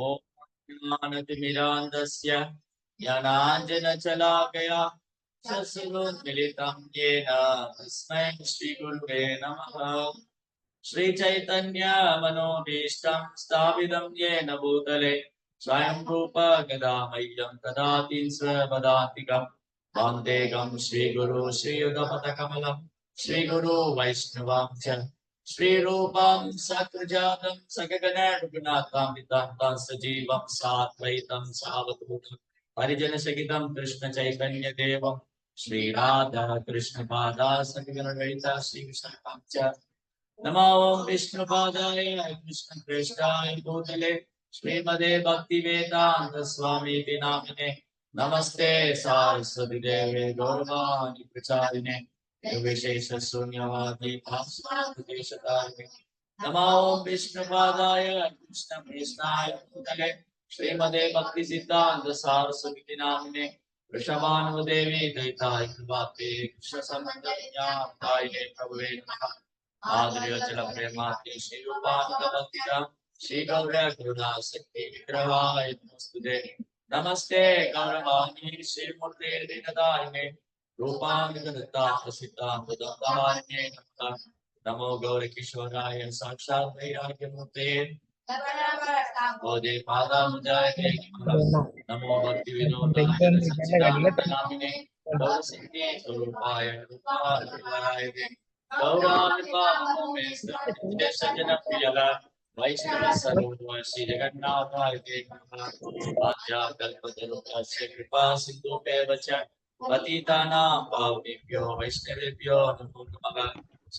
ॐ ज्ञानतिमिरान्धस्य ज्ञानाञ्जनशलाकया चक्षुरुन्मीलितं येन तस्मै श्रीगुरुवे नमः। श्रीचैतन्य मनोभीष्टं स्थापितं येन भूतले स्वयं रूप गदामह्यं ददाति स्वपदान्तिकं वान्देकं श्रीगुरु श्रीयुगपदकमलं श्रीगुरु वैष्णवां च श्रीरूपं सकृजातं सगगण रघुनाथान्वितं सजीवं साद्वैतं सावधूतं परिजनसहितं कृष्ण चैतन्य देवं श्रीराधा कृष्ण पादा सगगण ललिता श्रीकृष्ण च नमो विष्णुपादाय कृष्ण प्रेष्ठाय भूतले श्रीमदे भक्ति वेदांत स्वामी नामिने नमस्ते सारस्वती देवे गौरवाणी प्रचारिणे विशेष शून्यवादी भास्वदेशतारिणे नमो विष्णुपादाय कृष्ण प्रेष्ठाय भूतले श्रीमदे भक्ति सिद्धांत सारस्वती नामिने वृषभानुदेवी दैताय कृपाते कृष्ण संबंध प्रभुवे नमः आदर्योज्जल प्रेमाति श्री रूपान्तवन्दिता श्री गौर करुणा शक्ति विग्रहाय नमस्ते नमस्ते गौरवाणी श्री मूर्ते दीनदारिणे रूपान्तरता प्रसिद्धान्तदारिणे नमः नमो गौर किशोराय साक्षात् वैराग्यमूर्ते बोधे पादामुजाय नमो भक्ति विनोदाय सच्चिदानंद नामिने गौर सिद्धि स्वरूपाय रूपाय गौरान्वितामो मे सज्जन प्रियला वैष्णव सर्वो श्री जगन्नाथाय ते नमः आद्याकल्पतरुस्य कृपा सिन्धुभ्येव च पतितानां पावनेभ्यो वैष्णवेभ्यो नमो नमः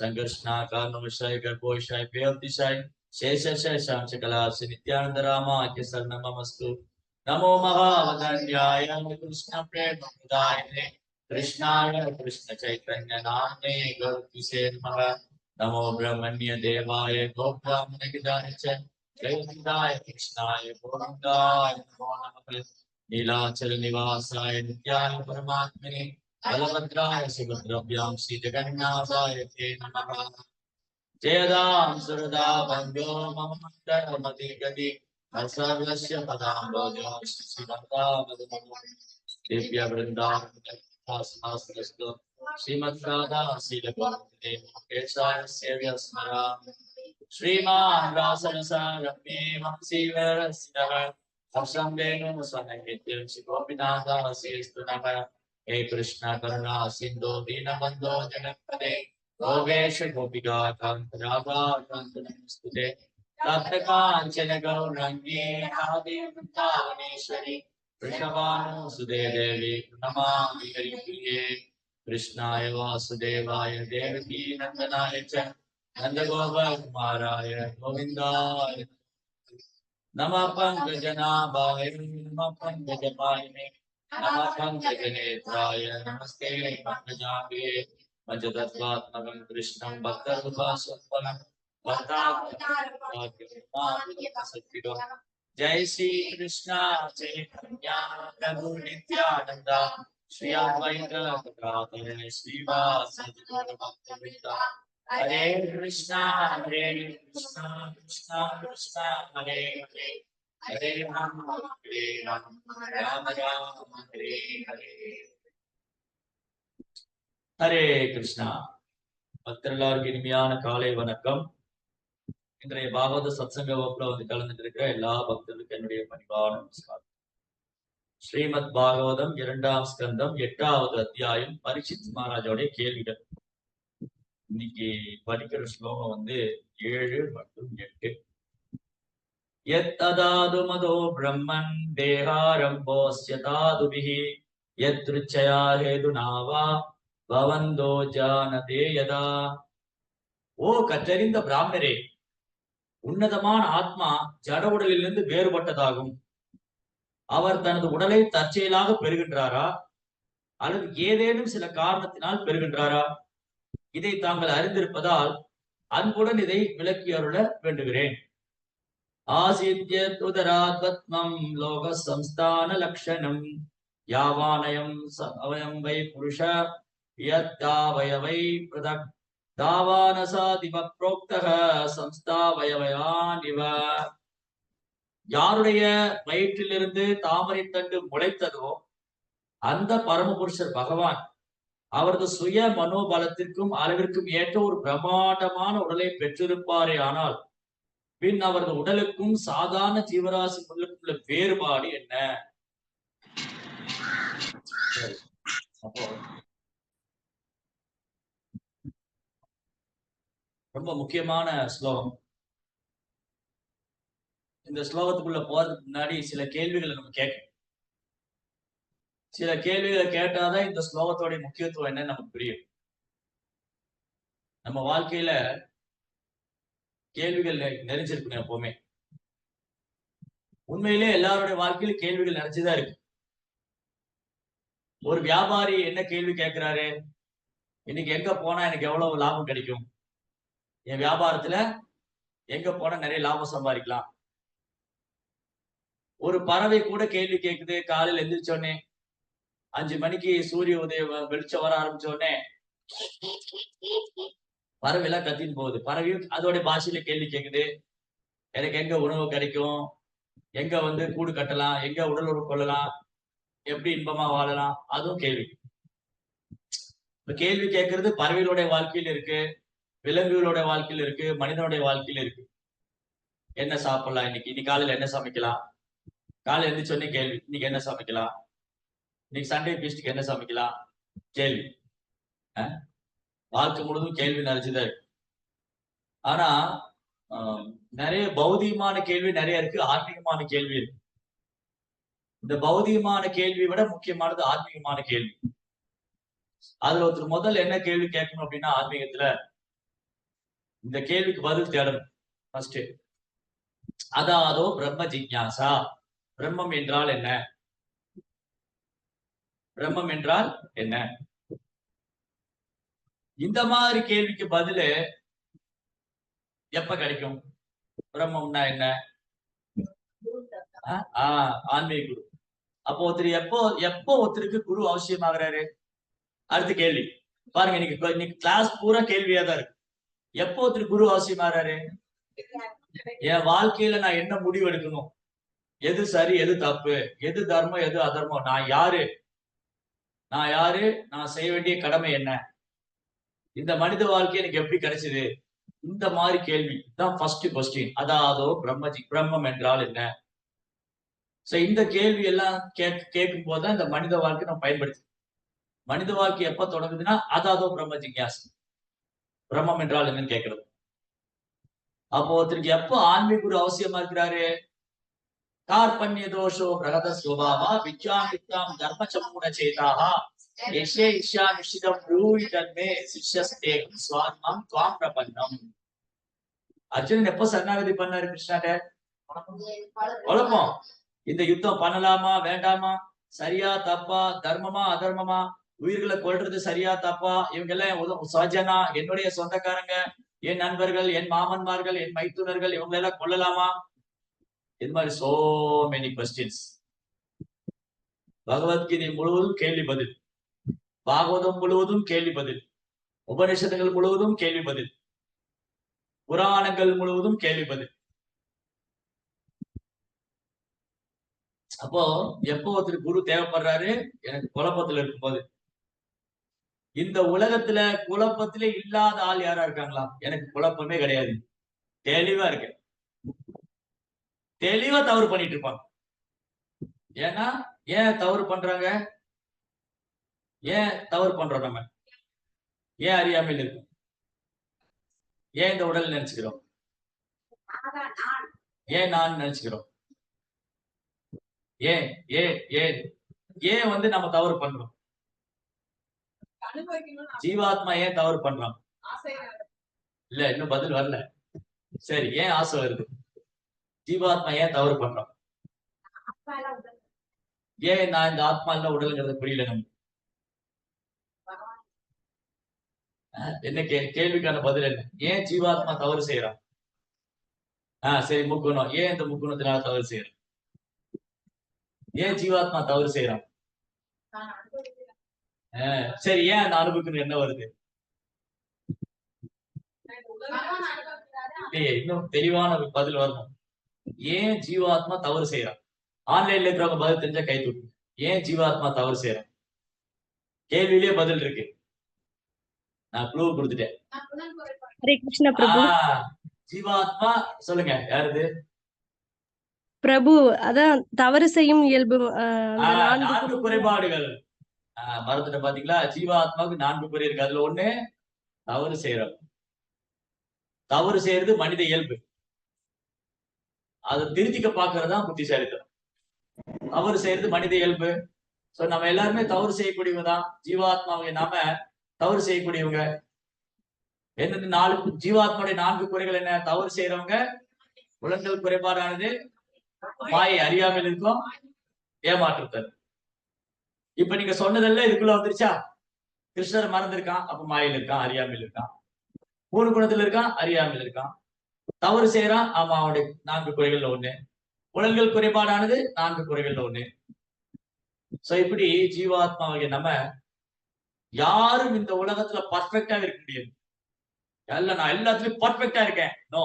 संघर्षणाकारणवशाय गर्भोषाय प्रियोतिशाय शेषशेषांशकलास्य नित्यानंद रामाख्य शरणमस्तु नमो महावदन्याय कृष्ण प्रेम प्रदायिने कृष्णाय कृष्ण चैतन्य नामने गौरकिसे नमः नमो ब्रह्मण्य देवाय गोब्राह्मण गिदाय च जयन्ताय कृष्णाय गोविन्दाय नमो नमः नीलाचल निवासाय नित्याय परमात्मने बलभद्राय सुभद्रभ्यां श्री जगन्नाथाय ते नमः जयदां सुरदा बन्धो मम मन्दरमति गति सर्वस्य पदाम्बोजो श्रीमन्ता मधुमो दिव्य वृन्दावनस्तु श्रीमद्राधा शीलभक्ते केशाय सेव्य स्मरामि श्रीमान् रासरसारम्ये वंशीवरसिनः हर्षं वेणु स्वनैवेद्यं शिवोपिनाथः श्रीस्तु नमः हे कृष्ण करुणा सिन्धो दीनबन्धो जगत्पते गोपेश गोपिका कान्त राधा कान्त नमस्तुते तप्त काञ्चन गौराङ्गी राधे वृन्दावनेश्वरी वृषभानुसुते देवी प्रणमामि हरिप्रिये कृष्णाय वासुदेवाय देवकी नन्दनाय च नन्दगोपकुमाराय गोविन्दाय नमः पङ्कजनाभाय नमः पङ्कजपाणिने नमः पङ्कजनेत्राय नमस्ते पङ्कजाङ्गे पञ्चतत्त्वात्मकं कृष्णं भक्तरूपास्वत्पलं भक्तावतारं जय श्री कृष्ण चैतन्य प्रभु नित्यानंद श्री अद्वैत गदाधर श्रीवासदि गौरभक्तवृंद हरे कृष्णा कृष्णा कृष्णा हरे हरे हरे राम राम राम हरे हरे हरे कृष्णा பக்தர்களுக்கு இனிமையான காலை வணக்கம். இன்றைய பாகவத சத்சங்க வகுப்புல வந்து கலந்துட்டு எல்லா பக்தர்களுக்கும் என்னுடைய பணிவான நமஸ்காரம். ஸ்ரீமத் பாகவதம் 2ஆம் ஸ்கந்தம் 8வது அத்தியாயம் பரீட்சித் மகாராஜோடைய கேள்விகள். இன்னைக்கு படிக்கிற ஸ்லோகம் வந்து 7 மற்றும் 8. யத்ததாது மதோ பிரம்மன் தேகாரம்போஸ்ய தாதுபிஹி யத்ருச்சயா ஹேதுநாவா பவந்தோ ஜானதே யதா. ஓ கற்றறிந்த பிராமணரே, உன்னதமான ஆத்மா ஜட உடலிலிருந்து வேறுபட்டதாகும். அவர் தனது உடலை தற்செயலாக பெறுகின்றாரா அல்லது ஏதேனும் சில காரணத்தினால் பெறுகின்றாரா? இதை தாங்கள் அறிந்திருப்பதால் அன்புடன் இதை விளக்கி அருள வேண்டுகிறேன். ஆசித்யத் உதராத்மம் லோக சம்ஸ்தான லக்ஷணம் யாவானயம் அவயம் வை புருஷ யத்தாவயவை பிரதக் தாவானசாதிப ப்ரோக்தஹ சம்ஸ்தாவயவயானிவ. யாருடைய வயிற்றிலிருந்து தாமரை தண்டு முளைத்ததோ அந்த பரமபுருஷர் பகவான் அவரது சுய மனோபலத்திற்கும் அளவிற்கும் ஏற்ற ஒரு பிரம்மாண்டமான உடலை பெற்றிருப்பாரே ஆனால் பின் அவரது உடலுக்கும் சாதாரண ஜீவராசி உடலுக்கும் உள்ள வேறுபாடு என்ன? அப்போ ரொம்ப முக்கியமான ஸ்லோகம். இந்த ஸ்லோகத்துக்குள்ள போறதுக்கு முன்னாடி சில கேள்விகளை நம்ம கேட்கணும். சில கேள்விகளை கேட்டாதான் இந்த ஸ்லோகத்தோடைய முக்கியத்துவம் என்னன்னு நமக்கு புரியும். நம்ம வாழ்க்கையில கேள்விகள் நிறைஞ்சிருக்கணும் எப்பவுமே. உண்மையிலே எல்லாருடைய வாழ்க்கையில கேள்விகள் நிறைஞ்சுதான் இருக்கு. ஒரு வியாபாரி என்ன கேள்வி கேட்கிறாரு? இன்னைக்கு எங்க போனா எனக்கு எவ்வளவு லாபம் கிடைக்கும்? என் வியாபாரத்துல எங்க போனா நிறைய லாபம் சம்பாதிக்கலாம்? ஒரு பறவை கூட கேள்வி கேட்குது. காலையில எந்திரிச்சோடனே 5 மணிக்கு சூரிய உதயம் வெளிச்சம் வர ஆரம்பிச்ச உடனே பறவை எல்லாம் கத்தின்னு போகுது. பறவையும் அதோட பாஷையில கேள்வி கேட்குது. எனக்கு எங்க உணவு கிடைக்கும்? எங்க கூடு கட்டலாம்? எங்க உடல் உறவு கொள்ளலாம்? எப்படி இன்பமா வாழலாம்? அதுவும் கேள்வி. இப்ப கேள்வி கேட்கறது பறவைகளுடைய வாழ்க்கையில இருக்கு, விலங்குகளோட வாழ்க்கையில இருக்கு, மனிதனுடைய வாழ்க்கையில இருக்கு. என்ன சாப்பிடலாம் இன்னைக்கு காலையில என்ன சமைக்கலாம்? காலையில எழுந்திரிச்சோடனே கேள்வி, இன்னைக்கு என்ன சமைக்கலாம்? இன்னைக்கு சண்டே பீஸ்டுக்கு என்ன சமைக்கலாம்? கேள்வி. வாழ்க்கை முழுவதும் கேள்வி நிறைஞ்சுதான் இருக்கு. ஆனா நிறைய பௌதிகமான கேள்வி நிறைய இருக்கு, ஆன்மீகமான கேள்வி இருக்கு. இந்த பௌதிகமான கேள்வியை விட முக்கியமானது ஆன்மீகமான கேள்வி. அதுல ஒருத்தர் முதல்ல என்ன கேள்வி கேட்கணும் அப்படின்னா, ஆன்மீகத்துல இந்த கேள்விக்கு பதில் தேடணும். ஃபர்ஸ்ட் அதாதோ பிரம்ம ஜிக்ஞாசா. பிரம்மம் என்றால் என்ன? பிரம்மம் என்றால் என்ன? இந்த மாதிரி கேள்விக்கு பதிலு எப்ப கிடைக்கும்? பிரம்மம்னா என்ன? ஆன்மீக குரு. அப்போ ஒருத்தர் எப்போ ஒருத்தருக்கு குரு அவசியமாகிறாரு? அடுத்த கேள்வி பாருங்க. இன்னைக்கு கிளாஸ் பூரா கேள்வியா தான் இருக்கு. எப்போ ஒருத்தர் குரு அவசியமாகிறாரு? என் வாழ்க்கையில நான் என்ன முடிவு எடுக்கணும்? எது சரி, எது தப்பு, எது தர்மம், எது அதர்மம், நான் யாரு, நான் செய்ய வேண்டிய கடமை என்ன, இந்த மனித வாழ்க்கை எனக்கு எப்படி கிடைச்சது? இந்த மாதிரி கேள்வி தான் ஃபர்ஸ்ட் கொஸ்டின். அதாதோ பிரம்மம் என்றால் என்ன? இந்த கேள்வி எல்லாம் கேட்கும் போதுதான் இந்த மனித வாழ்க்கை நம்ம பயன்படுத்தி. மனித வாழ்க்கை எப்ப தொடங்குதுன்னா அதாதோ பிரம்ம ஜிக்ஞாசா. பிரம்மம் என்றால் என்னன்னு கேட்கறது. அப்போ ஒருத்தருக்கு எப்போ ஆன்மீக குரு அவசியமா இருக்கிறாரு? கார்பண்ய தோஷோ பிரகத சுபாவா வித்யாம் தர்ம சமூன சேதாஹா யஷே இஷா நிஷிதம் ப்ரூஹி தன்மே சிஷ்யஸ்தேகம் ஸ்வாத்மம் துவாம் பிரபன்னம். அர்ஜுனன் எப்போ சரணாகதி பண்ணாரு கிருஷ்ணாட்ட? குழப்பம். இந்த யுத்தம் பண்ணலாமா வேண்டாமா, சரியா தப்பா, தர்மமா அதர்மமா, உயிர்களை கொல்றது சரியா தப்பா, இவங்க எல்லாம் சஜனா, என்னுடைய சொந்தக்காரங்க, என் நண்பர்கள், என் மாமன்மார்கள், என் மைத்துனர்கள், இவங்க எல்லாம் கொல்லலாமா? இது மாதிரி சோ மெனி கொஸ்டின்ஸ். பகவத்கீதை முழுவதும் கேள்வி பதில், பாகவதம் முழுவதும் கேள்வி பதில், உபநிஷதங்கள் முழுவதும் கேள்வி பதில், புராணங்கள் முழுவதும் கேள்வி பதில். அப்போ எப்போ ஒருத்தர் குரு தேவைப்படுறாரு? எனக்கு குழப்பத்துல இருக்கும் போது. இந்த உலகத்துல குழப்பத்திலே இல்லாத ஆள் யாரா இருக்காங்களா? எனக்கு குழப்பமே கிடையாது, தெளிவா இருக்கு. தெளிவா தவறு பண்ணிட்டு இருப்பாங்க. ஏன்னா ஏன் தவறு பண்றாங்க? ஏன் தவறு பண்றோம்? நம்ம ஏன் அறியாமையில் இருக்கும்? ஏன் இந்த உடல் நினைச்சுக்கிறோம்? ஏன் நான் நினைச்சுக்கிறோம்? ஏன் ஏன் ஏன் ஏன் நம்ம தவறு பண்றோம்? ஜீவாத்மா ஏன் தவறு பண்றோம்? இல்ல, இன்னும் பதில் வரல. சரி, ஏன் ஆசை வருது? ஜீவாத்மா ஏன் தவறு பண்றோம்? ஏன் நான் இந்த ஆத்மா இல்ல உடல்ங்கிறது புரியல நமக்கு. என்ன கேள்விக்கான பதில் என்ன? ஏன் ஜீவாத்மா தவறு செய்யறான்? சரி, முக்குணம். ஏன் இந்த முக்குணத்தினால தவறு செய்யறான்? ஏன் ஜீவாத்மா தவறு செய்யறான்? சரி, ஏன் அந்த அனுபவிக்கணும் என்ன வருது? இல்லையே, இன்னும் தெளிவான பதில் வரணும். ஏன் ஜீவாத்மா தவறு செய்யறான்? ஆன்லைன்ல இருக்கிறவங்க பதில் தெரிஞ்சா கை தூக்கு. ஏன் ஜீவாத்மா தவறு செய்யறான்? கேள்வியிலேயே பதில் இருக்கு. நான் க்ளூ கொடுத்துட்டேன். ஹரே கிருஷ்ண பிரபு. ஜீவாத்மா சொல்லுங்க, யாருது? பிரபு, அதான் தவறு செய்யும் இயல்பு. அந்த 4 குறைபாடுகள். மறந்துட்ட பாத்தீங்களா? ஜீவாத்மாவுக்கு 4 குறை இருக்கு. அதுல ஒண்ணு தவறு செய்யறோம். தவறு செய்யறது மனித இயல்பு. அதை திருத்திக்க பாக்குறதுதான் புத்திசாலித்தனம். தவறு செய்யறது மனித இயல்பு. சோ நம்ம எல்லாருமே தவறு செய்யக்கூடியவங்க தான். ஜீவாத்மாவை நாம தவறு செய்யக்கூடியவங்க. என்ன 4 ஜீவாத்மாவுடைய 4 குறைகள் என்ன? தவறு செய்யறவங்க, புலன்கள் குறைபாடானது, மாயை அறியாமல் இருக்கும், ஏமாற்றுத்தல். இப்ப நீங்க சொன்னதெல்லாம் இதுக்குள்ள வந்துருச்சா? கிருஷ்ணர் மறந்திருக்கான், அப்ப மாயில் இருக்கான், அறியாமல் இருக்கான். 3 குணத்துல இருக்கான், அறியாமல் இருக்கான். தவறு செய்யறான், ஆமா, அவனுடைய 4 குறைகள்ல ஒண்ணு. புலன்கள் குறைபாடானது 4 குறைகள்ல ஒண்ணு. சோ இப்படி ஜீவாத்மாவை நம்ம யாரும் இந்த உலகத்துல பர்ஃபெக்டா இருக்க முடியாது. நான் எல்லாத்துலயும் பர்ஃபெக்டா இருக்கேன், நோ.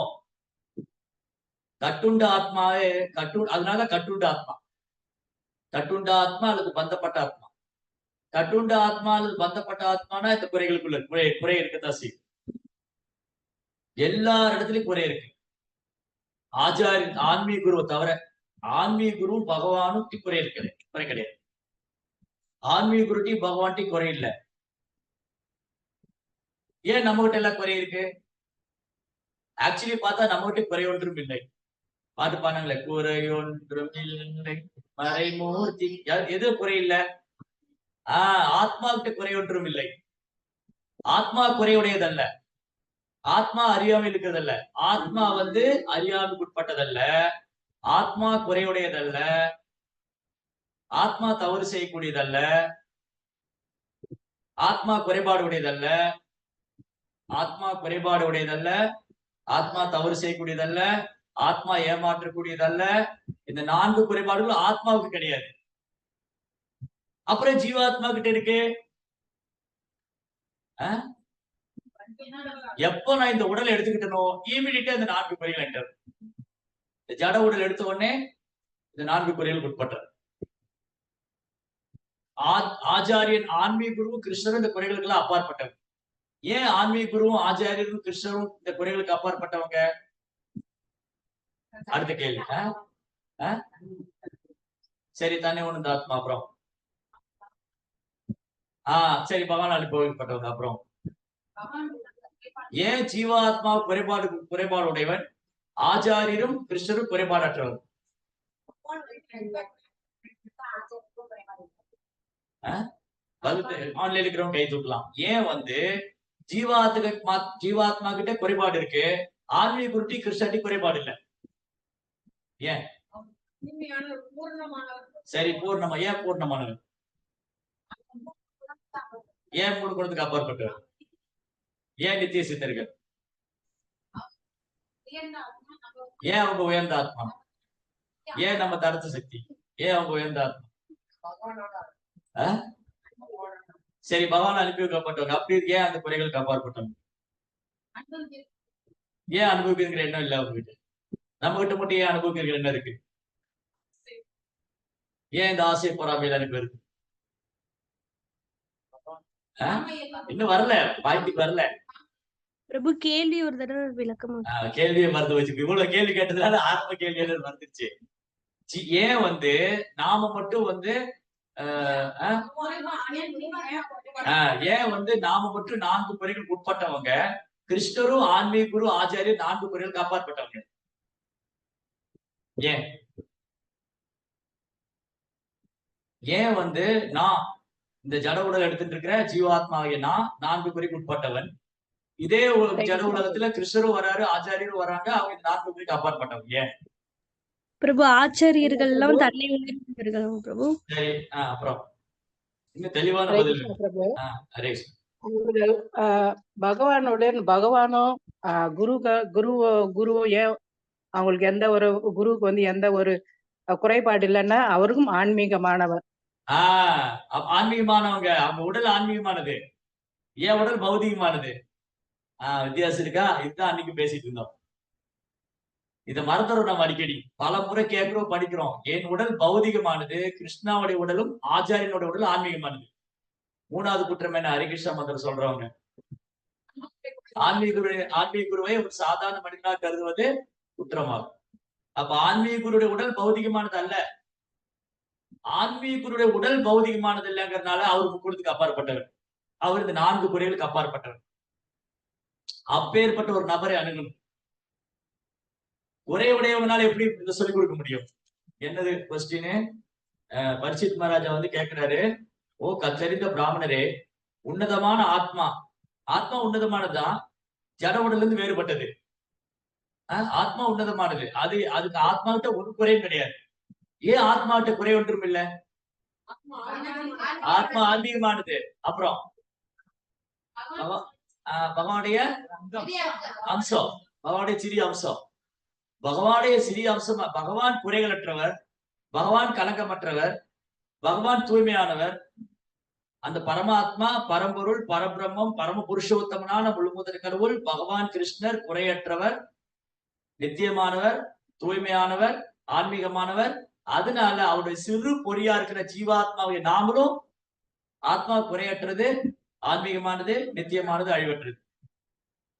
கட்டுண்ட ஆத்மாவே அதனால கட்டுண்ட ஆத்மா. கட்டுண்ட ஆத்மா அல்லது பந்தப்பட்ட ஆத்மா. கட்டுண்ட ஆத்மா அல்லது பந்தப்பட்ட ஆத்மானா இந்த குறைகளுக்குள்ள குறை இருக்கத்தான் செய்யும். எல்லா இடத்துலயும் குறை இருக்கு. ஆன்மீக குருவை தவிர ஆன்மீக குரு பகவானும் குறை கிடையாது. ஆன்மீக குருட்டி பகவான்ட்டி குறை இல்லை. ஏன் நம்ம கிட்ட எல்லாம் குறை இருக்கு? ஆக்சுவலி பார்த்தா நம்ம கிட்ட குறை ஒன்றும் இல்லை. பாட்டு பாருங்களே, குறை ஒன்றும் இல்லை மறைமூர்த்தி. எது குறை இல்லை? ஆத்மாவுக்கு குறை ஒன்றும் இல்லை. ஆத்மா குறையுடையதல்ல. ஆத்மா அறியாமல் இருக்கிறதல்ல. ஆத்மா அறியாமைக்கு உட்பட்டதல்ல. ஆத்மா குறையுடையதல்ல. ஆத்மா தவறு செய்யக்கூடியதல்ல. ஆத்மா குறைபாடு உடையதல்ல. ஆத்மா குறைபாடு உடையதல்ல. ஆத்மா தவறு செய்யக்கூடியதல்ல. ஆத்மா ஏமாற்றக்கூடியதல்ல. இந்த 4 குறைபாடுகளும் ஆத்மாவுக்கு கிடையாது. அப்புறம் ஜீவாத்மா கிட்ட இருக்கு. எப்ப நான் இந்த உடலை எடுத்துக்கிட்டனோ இமீடியட்டா இந்த 4 குறைகள் என்டர். இந்த ஜட உடல் எடுத்த உடனே இந்த 4 குறைகளுக்கு உட்பட்ட ஆச்சாரியன் ஆன்மீக குருவும் கிருஷ்ணரும் இந்த குறைகளுக்கு எல்லாம் அப்பாற்பட்டவங்க. ஏன் ஆன்மீக குருவும் ஆச்சாரியரும் கிருஷ்ணரும் இந்த குறைகளுக்கு அப்பாற்பட்டவங்க? அடுத்த கேள்வி. சரி, தானே ஒண்ணு ஆத்மா. அப்புறம் சரி, பகவான் அனுபவிக்கப்பட்டவங்க. அப்புறம் ஏன் ஜீவாத்மா குறைபாடு உடையவன், ஆச்சாரியரும் கிருஷ்ணரும் குறைபாடற்றவர்? ஆன்லைன்ல இருக்கிறவங்க கை தூக்கலாம். ஏன் ஜீவாத்மா கிட்ட குறைபாடு இருக்கு, ஆன்மீக குருட்டி கிருஷ்ணாட்டி குறைபாடு இல்ல? ஏன்? சரி, பூர்ணமா. ஏன் பூர்ணமானவர்? ஏன் 3 குணத்துக்கு அப்பாற்பட்டவர்? ஏன் நித்திய சித்தர்கள்? ஏன் அவங்க உயர்ந்த ஆத்மா? ஏன் நம்ம தடுத்த சக்தி? ஏன் அவங்க உயர்ந்த ஆத்மா? சரி, பகவான் அனுப்பி வைக்கப்பட்டவங்க. அப்படி ஏன் அந்த குறைகளுக்கு அப்பாற்பட்டவங்க? ஏன் அனுபவிக்கிற எண்ணம் இல்ல அவங்க கிட்ட? நம்ம கிட்ட மட்டும் ஏன் அனுபவிக்கிற எண்ணம் இருக்கு? ஏன் இந்த ஆசை பொறாமையில அனுப்பி இருக்கு? இன்னும் வரல, வாய்ப்புக்கு வரல. பிரபு, கேள்வி ஒரு தடவை விளக்கமா? கேள்வியை மறந்து வச்சு இவ்வளவு கேள்வி கேட்டதுனால ஆரம்ப கேள்வி மறந்துருச்சு. ஏன் நாம மட்டும் ஏன் நாம மட்டும் 4 குறைகளுக்கு உட்பட்டவங்க, கிருஷ்ணரும் ஆன்மீக குரு ஆச்சாரியர் 4 குறைகளுக்கு அப்பாற்பட்டவங்க? ஏன் நான் இந்த ஜட உலகம் எடுத்துட்டு இருக்கிற ஜீவாத்மாவை நான் 4 குறைக்கு உட்பட்டவன். இதே ஜட உலகத்துல கிருஷ்ணரும் வராரு, ஆச்சாரியரும் வராங்க, அவங்க 4 குறைக்கு அப்பாற்பட்டவங்க. ஏன் பிரபு? ஆச்சாரியர்கள் எல்லாம் தன்னை உணர்ந்தவர்கள் பிரபு. சரி, அப்புறம் இன்னும் தெளிவான பதில் பிரபு. ஹரேஷ், பகவானும் குருவும் ஏன் அவங்களுக்கு எந்த ஒரு குருவுக்கு எந்த ஒரு குறைபாடு இல்லைன்னா அவருக்கும் ஆன்மீகமானவர். ஆன்மீகமானவங்க. அவங்க உடல் ஆன்மீகமானது, ஏன் உடல் பௌதிகமானது. வித்தியாசம் இருக்கா? இதுதான் அன்னைக்கு பேசிட்டு இருந்தோம். இதை மறந்துடும் நம்ம அடிக்கடி பல முறை கேட்கிறோம் படிக்கிறோம். என் உடல் பௌதிகமானது, கிருஷ்ணாவுடைய உடலும் ஆச்சாரியனுடைய உடலும் ஆன்மீகமானது. மூணாவது குற்றம் என்ன? ஹரிகிருஷ்ணா மந்திரம் சொல்றவங்க ஆன்மீக குருவை ஒரு சாதாரண மனிதனாக கருதுவது குற்றமாகும். அப்ப ஆன்மீக குருடைய உடல் பௌதிகமானது அல்ல. ஆன்மீக குருடைய உடல் பௌதிகமானது இல்லைங்கிறதுனால அவர் முக்குறதுக்கு அப்பாற்பட்டவர். அவர் இந்த 4 குறைகளுக்கு அப்பாற்பட்டவர். அப்பேற்பட்ட ஒரு நபரை அணுகணும். ஒரே உடையவனால எப்படி இதை சொல்லிக் கொடுக்க முடியும்? என்னது கொஸ்டின்? பரிசித் மகாராஜா வந்து கேட்கிறாரு, ஓ கற்றறிந்த பிராமணரே, உன்னதமான ஆத்மா உன்னதமானதுதான், ஜட உடல்ல இருந்து வேறுபட்டது. ஆத்மா உன்னதமானது. அதுக்கு ஆத்மாவிட்ட ஒரு குறையும் கிடையாது. ஏன் ஆத்மாவிட்ட குறை ஒன்றும் இல்லை? ஆத்மா ஆன்மீகமானது. அப்புறம் பகவானுடைய அம்சம், பகவானுடைய சிறிய அம்சம். பகவானுடைய சிறிய அம்சம். பகவான் குறைகளற்றவர், பகவான் கலங்கமற்றவர், பகவான் தூய்மையானவர். அந்த பரமாத்மா, பரம்பொருள், பரபிரம்மம், பரம புருஷோத்தமனான முழுமுதற் கடவுள் பகவான் கிருஷ்ணர் குறையற்றவர், நித்தியமானவர், தூய்மையானவர், ஆன்மீகமானவர். அதனால அவருடைய சிறு பொறியா இருக்கிற ஜீவாத்மாவை நாமளும், ஆத்மா குறையற்றது, ஆன்மீகமானது, நித்தியமானது, அழிவற்றது.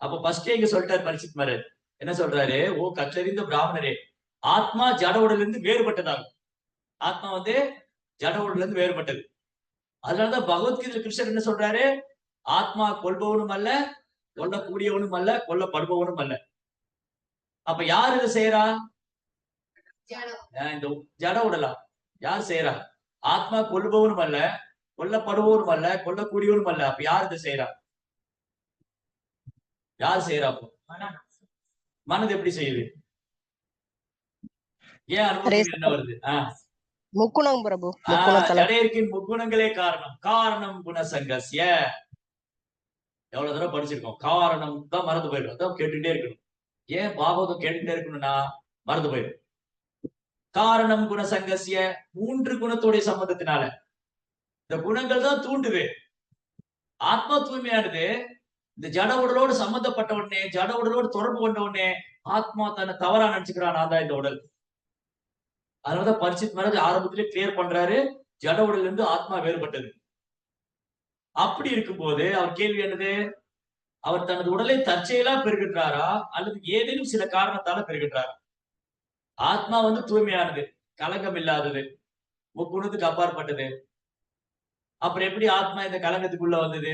அப்ப ஃபர்ஸ்டே இங்க சொல்லிட்டாரு பரிசித் மரர். என்ன சொல்றாரு? ஓ கற்றறிந்த பிராமணரே, ஆத்மா ஜட உடல்ல இருந்து வேறுபட்டதாகும். ஆத்மா வந்து ஜட உடல்ல இருந்து வேறுபட்டது. அதனாலதான் பகவத்கீதை கிருஷ்ணர் என்ன சொல்றாரு? ஆத்மா கொள்பவனும் அல்ல, கொல்லக்கூடியவனும் அல்ல, கொல்லப்படுபவனும் அல்ல. அப்ப யார் இதை செய்யறா? இந்த ஜட உடலா யார் செய்யறா? ஆத்மா கொல்பவனும் அல்ல, கொல்லப்படுபவனும் அல்ல, கொல்லக்கூடியவனும் அல்ல. அப்ப யார் இதை செய்யறா? யார் செய்யறா? அப்போ மனது எப்படி செய்யுது? ஏன் அனுபவம் என்ன வருது? முக்குணம் பிரபு. ஜடையர்க்கின் முக்குணங்களே காரணம். காரணம் குணசங்கஸ்ய. எவ்வளவு தடவை படிச்சிருக்கோம். காரணம் தான் மறந்து போயிடும். அதான் கேட்டுட்டே இருக்கணும். ஏன் பாகவதம் கேட்டுட்டே இருக்கணும்னா மறந்து போயிடும். காரணம் குணசங்கஸ்ய, 3 குணத்துடைய சம்பந்தத்தினால. இந்த குணங்கள் தான் தூண்டுது. ஆத்மா தூய்மையானது. இந்த ஜட உடலோடு சம்பந்தப்பட்ட உடனே, ஜட உடலோடு தொடர்பு கொண்ட உடனே ஆத்மா தன்னை தவறா நினைச்சுக்கிறான், நான் தான் இந்த உடல். அதனாலதான் பரிசித் மகாராஜ் ஆரம்பத்திலே கிளியர் பண்றாரு, ஜட உடல் இருந்து ஆத்மா வேறுபட்டது. அப்படி இருக்கும்போது அவர் கேள்வி என்னது? அவர் தனது உடலை தற்செயலா பெறுகின்றாரா அல்லது ஏதேனும் சில காரணத்தால பெறுகின்றாரா? ஆத்மா வந்து தூய்மையானது, கலங்கம் இல்லாதது, முக்குணத்துக்கு அப்பாற்பட்டது. அப்புறம் எப்படி ஆத்மா இந்த கலங்கத்துக்குள்ள வந்தது?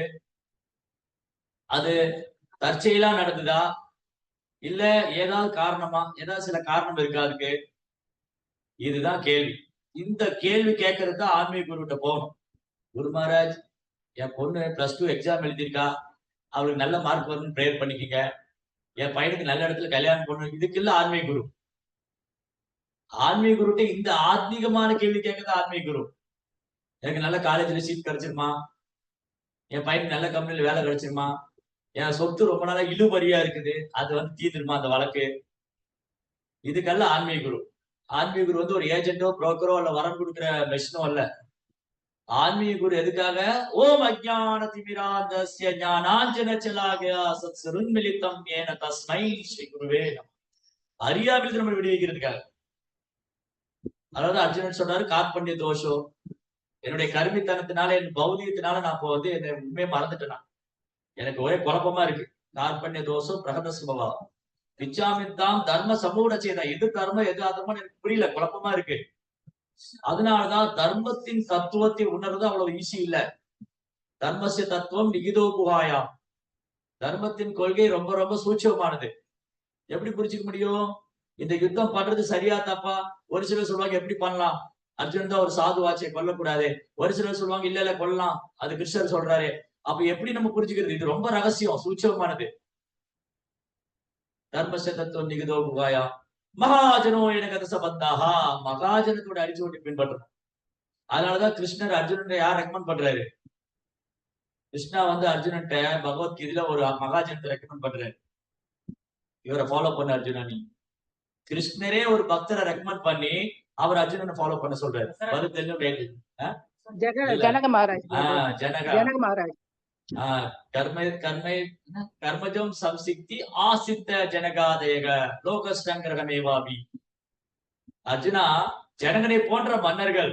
அது தற்செயலா நடந்ததா இல்ல ஏதாவது காரணமா? ஏதாவது சில காரணம் இருக்கா அதுக்கு? இதுதான் கேள்வி. இந்த கேள்வி கேட்கறதுக்கு ஆன்மீக குருகிட்ட போகணும். குரு மகாராஜ், என் பொண்ணு +2 எக்ஸாம் எழுதியிருக்கா, அவளுக்கு நல்ல மார்க் வரணும்னு ப்ரேயர் பண்ணிக்கங்க. என் பையனுக்கு நல்ல இடத்துல கல்யாணம் பண்ணணும். இதுக்கு இல்ல ஆன்மீக குரு. ஆன்மீக குருட்ட இந்த ஆத்மீகமான கேள்வி கேட்கறது ஆன்மீக குரு. எனக்கு நல்ல காலேஜ்ல சீட் கிடைச்சிருமா? என் பையனுக்கு நல்ல கம்பெனில வேலை கிடைச்சிருமா? என் சொத்து ரொம்ப நாளா இழுபறியா இருக்குது, அது வந்து தீர்ந்துருமா அந்த வழக்கு? இதுக்கல்ல ஆன்மீக குரு. ஆன்மீக குரு வந்து ஒரு ஏஜென்டோ, புரோக்கரோ அல்ல வரம் கொடுக்கிற மெஷினோ அல்ல. ஆன்மீக குரு எதுக்காக? ஓம் அஜ்ஞான திமிராந்தஸ்ய ஞானாஞ்சன சலாகயா சத்சருன்மிலிதம் ஏன தஸ்மை ஸ்ரீ குருவே நமः. அறியாமையிலிருந்து நம்ம விடுவிக்கிறதுக்காக. அதாவது அர்ஜுனன் சொல்றாரு, கார்பண்ய தோஷம், என்னுடைய கருமித்தனத்தினால, என் பௌதிகத்தினால நான் இப்போ வந்து என்னை உண்மையை மறந்துட்டேன். எனக்கு ஒரே குழப்பமா இருக்கு. கார்பண்ய தோஷம் பிரகத சுபவம் விச்சாமித்தாம் தர்ம சமூக செய்த, எது தர்மம் எது அதர்மம் எனக்கு புரியல, குழப்பமா இருக்கு. அதனாலதான் தர்மத்தின் தத்துவத்தை உணர்றது அவ்வளவு ஈஸி இல்ல. தர்மசிய தத்துவம் நிகிதோ குஹாயா. தர்மத்தின் கொள்கை ரொம்ப ரொம்ப சூட்சமானது. எப்படி புரிஞ்சுக்க முடியும்? இந்த யுத்தம் பண்றது சரியா தப்பா? ஒரு சிலர் சொல்லுவாங்க எப்படி பண்ணலாம், அர்ஜுனன் தான் ஒரு சாதுவாச்சை, கொல்லக்கூடாது. ஒரு சிலர் சொல்லுவாங்க இல்ல இல்ல கொல்லலாம், அது கிருஷ்ணர் சொல்றாரு. அப்ப எப்படி நம்ம புரிஞ்சுக்கிறது? இது ரொம்ப ரகசியம், சூட்சமானது. தர்மசிய தத்துவம் நிகிதோ குஹாயா மகாஜனோ எனக்கு சபந்தாகா. மகாஜனத்தோட அடிச்சுவட்டி பின்பற்றணும். அதனாலதான் கிருஷ்ணர் அர்ஜுனன் யார் ரெக்கமெண்ட் பண்றாரு? கிருஷ்ணா வந்து அர்ஜுனன்ட்ட பகவத்கீதையில ஒரு மகாஜனத்தை ரெக்கமெண்ட் பண்றாரு, இவரை ஃபாலோ பண்ண அர்ஜுனா நீ. கிருஷ்ணரே ஒரு பக்தரை ரெக்கமெண்ட் பண்ணி அவர் அர்ஜுனனை ஃபாலோ பண்ண சொல்றாரு. ஜனக மகாராஜ். ஜனக ஜனக மகாராஜ். கர்ம கர்மை கர்மஜம் சம்சிக்தி ஆசித்த ஜனகாதேக லோகஸ்டங்கிரகமேவாபி. அர்ஜுனா, ஜனகனை போன்ற மன்னர்கள்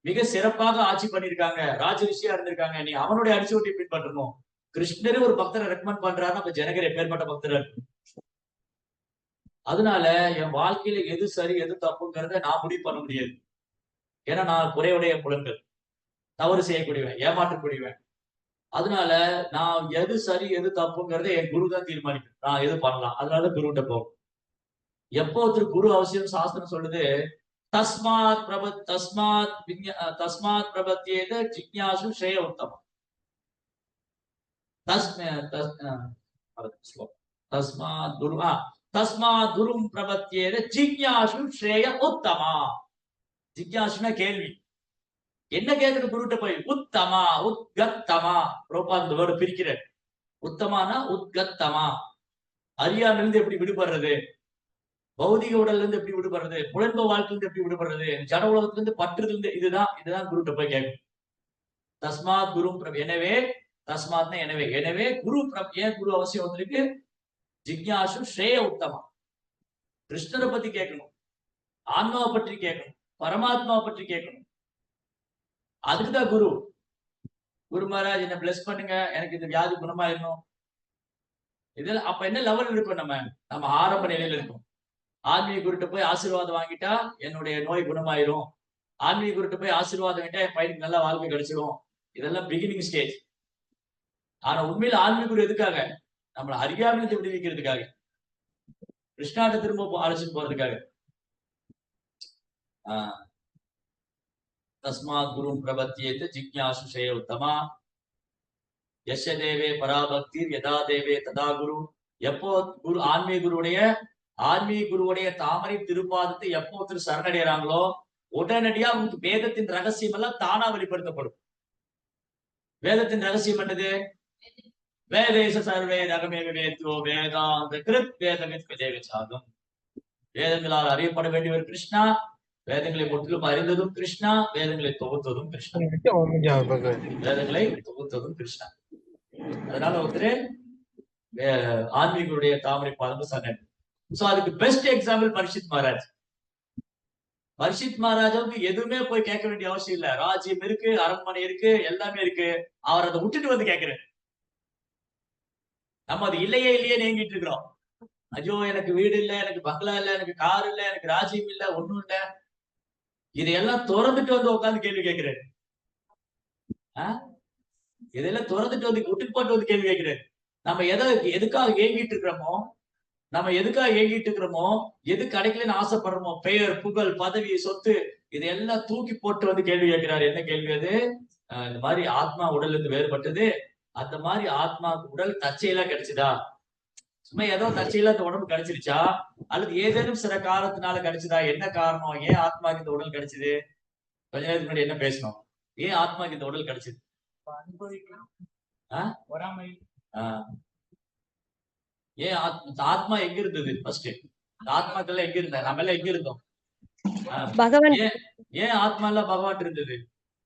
மிக சிறப்பாக ஆட்சி பண்ணிருக்காங்க, ராஜரிஷியா இருந்திருக்காங்க. நீ அவனுடைய அடிச்சுவட்டை பின்பற்றணும். கிருஷ்ணரே ஒரு பக்தரை ரெக்கமெண்ட் பண்றாருன்னா அப்ப ஜனகர் எப்பேற்பட்ட பக்தர். அதனால என் வாழ்க்கையில எது சரி எது தப்புங்கிறத நான் முடிவு பண்ண முடியாது. ஏன்னா நான் குறைவுடைய புலன்கள், தவறு செய்யக்கூடியவன், ஏமாற்றக்கூடியவன். அதனால நான் எது சரி எது தப்புங்கிறத என் குரு தான் தீர்மானிக்கும். நான் எது பண்ணலாம். அதனால குருகிட்ட போகும். எப்போ ஒருத்தர் குரு அவசியம் சாஸ்திரம் சொல்லுது, தஸ்மாத் பிரபத்தியேத ஜிக்ஞாசு ஸ்ரேய உத்தமம். தஸ்மாத் குரும் பிரபத்தியேத ஜிக்ஞாசு ஸ்ரேய உத்தமா. ஜிக்ஞாசுனா கேள்வி. என்ன கேட்கறது குருட்ட போய்? உத்தமா, உத்கத்தமா. இந்த வேர்டு பிரிக்கிற. உத்தமானா உத்கத்தமா. அறியாமையிலிருந்து எப்படி விடுபடுறது, பௌதிக உடல்ல இருந்து எப்படி விடுபடுறது, புலன்ப வாழ்க்கையில இருந்து எப்படி விடுபடுறது, ஜட உலகத்துல இருந்து பற்றுல இருந்து, இதுதான் குருட்ட போய் கேட்கும். தஸ்மாத் குரு எனவே, தஸ்மாத்னா எனவே, எனவே குரு ஏன் குரு அவசியம் வந்திருக்கு? ஜிக்ஞாசு ஸ்ரேய உத்தமா. கிருஷ்ணரை பத்தி கேட்கணும், ஆன்மாவை பற்றி கேட்கணும், பரமாத்மாவை பற்றி கேட்கணும். அதுக்குதான் குரு. குரு மகாராஜ் என்ன பிளஸ் பண்ணுங்க, எனக்கு இந்த வியாதி குணமாயிடணும். இதெல்லாம் அப்ப என்ன லெவல் இருக்கும்? நம்ம ஆரம்ப நிலையில இருக்கும். ஆன்மீக குருட்ட போய் ஆசீர்வாதம் வாங்கிட்டா என்னுடைய நோய் குணமாயிரும். ஆன்மீக குருட்ட போய் ஆசீர்வாதம் வாங்கிட்டா என் பையனுக்கு நல்ல வாழ்க்கை கிடைச்சிடும். இதெல்லாம் பிகினிங் ஸ்டேஜ். ஆனா உண்மையில ஆன்மீக குரு எதுக்காக? நம்மளை அறியாமையத்தை விடுவிக்கிறதுக்காக, கிருஷ்ணாட்ட திரும்ப அழைச்சிட்டு போறதுக்காக. தஸ்மாத் குரு பிரபத்தியேத ஜிக்ஞாசு ஸ்ரேய உத்தமா. யஷ தேவே பராபக்திர் யதா தேவே ததா குரு. எப்போ குரு ஆன்மீக குருவுடைய தாமரை திருப்பாதத்தை எப்போ ஒருத்தர் சரணடைகிறாங்களோ உடனடியா உங்களுக்கு வேதத்தின் ரகசியம் எல்லாம் தானா வெளிப்படுத்தப்படும். வேதத்தின் ரகசியம் என்னது? வேதேச சர்வே ரகமே வேதோ வேதாந்த கிருத் வேதம். வேதங்களால் அறியப்பட வேண்டியவர் கிருஷ்ணா. வேதங்களை முற்றிலும் அறிந்ததும் கிருஷ்ணா. வேதங்களை தொகுத்ததும் கிருஷ்ணா. வேதங்களை தொகுத்ததும் கிருஷ்ணா. அதனால ஒருத்தர் ஆன்மீகருடைய தாமரை பாதம் சரண். சோ அதுக்கு பெஸ்ட் எக்ஸாம்பிள் பரீட்சித் மகாராஜ். பரீட்சித் மகாராஜாவுக்கு எதுவுமே போய் கேட்க வேண்டிய அவசியம் இல்ல. ராஜ்யம் இருக்கு, அரண்மனை இருக்கு, எல்லாமே இருக்கு. அவர் அதை விட்டுட்டு வந்து கேட்கிறார். நம்ம அது இல்லையே ஏங்கிட்டு இருக்கிறோம். ஐயோ எனக்கு வீடு இல்ல, எனக்கு பங்களா இல்ல, எனக்கு கார் இல்ல, எனக்கு ராஜ்யம் இல்ல, ஒண்ணும் இல்ல. இதையெல்லாம் திறந்துட்டு வந்து உட்காந்து கேள்வி கேட்கிறாரு. இதெல்லாம் திறந்துட்டு வந்து விட்டுட்டு போட்டு வந்து கேள்வி கேட்கிறாரு. நம்ம எதுக்காக ஏங்கிட்டு இருக்கிறோமோ, எது கிடைக்கலன்னு ஆசைப்படுறோமோ, பெயர், புகழ், பதவி, சொத்து, இதெல்லாம் தூக்கி போட்டு வந்து கேள்வி கேட்கிறாரு. என்ன கேள்வி அது? இந்த மாதிரி ஆத்மா உடல்ல இருந்து வேறுபட்டது. அந்த மாதிரி ஆத்மாவுக்கு உடல் தற்செயலா கிடைச்சுதா? சும்மா ஏதோ தற்செயலா இந்த உடம்பு கிடைச்சிருச்சா? அல்லது ஏதேனும் சில காரணத்தினால கிடைச்சதா? என்ன காரணம்? ஏன் ஆத்மாக்கு இந்த உடல் கிடைச்சது? கொஞ்ச நேரத்துக்கு முன்னாடி என்ன பேசணும்? ஏன் ஆத்மாக்கு இந்த உடல் கிடைச்சது? ஏன் ஆத்மா எங்க இருந்தது? ஃபர்ஸ்ட் ஆத்மாக்கள் எங்க இருந்தா? நம்ம எல்லாம் எங்க இருந்தோம்? ஏன் ஆத்மா எல்லாம் பகவான் இருந்தது?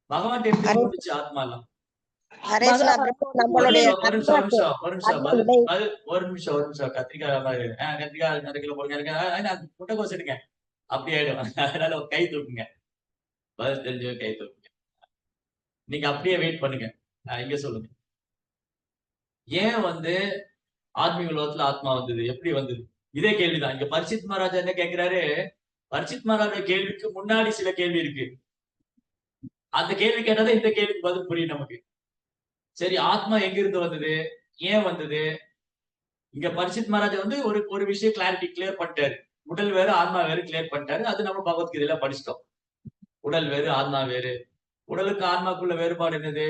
பகவான் எப்படி இருந்துச்சு ஆத்மா எல்லாம்? ஒரு நிமிஷம் கத்திரிக்காய் நறுக்கல போடுங்க, முட்டைக்கோஸ் எடுங்க, அப்படி ஆயிடும். அதனால ஒரு கை தூக்குங்க, பதில் தெரிஞ்சவங்க கை தூக்குங்க. நீங்க அப்படியே வெயிட் பண்ணுங்க. இங்க சொல்லுங்க, ஏன் ஆன்மீக உலகத்துல ஆத்மா வந்தது? எப்படி வந்தது? இதே கேள்விதான் இங்க பரீட்சித் மகாராஜா என்ன கேட்கிறாரு. பரீட்சித் மகாராஜா கேள்விக்கு முன்னாடி சில கேள்வி இருக்கு. அந்த கேள்வி கேட்டாதான் இந்த கேள்விக்கு பதில் புரியும் நமக்கு. சரி, ஆத்மா எங்க இருந்து வந்தது, ஏன் வந்தது? இங்க பரீட்சித் மகாராஜா ஒரு விஷயம் கிளியர் பண்ணிட்டாரு. உடல் வேறு ஆத்மா வேறு கிளியர் பண்ணிட்டாரு. அது நம்ம பகவத்கீதையில படிச்சிட்டோம். உடல் வேறு ஆத்மா வேறு. உடலுக்கு ஆத்மாக்குள்ள வேறுபாடு என்னது?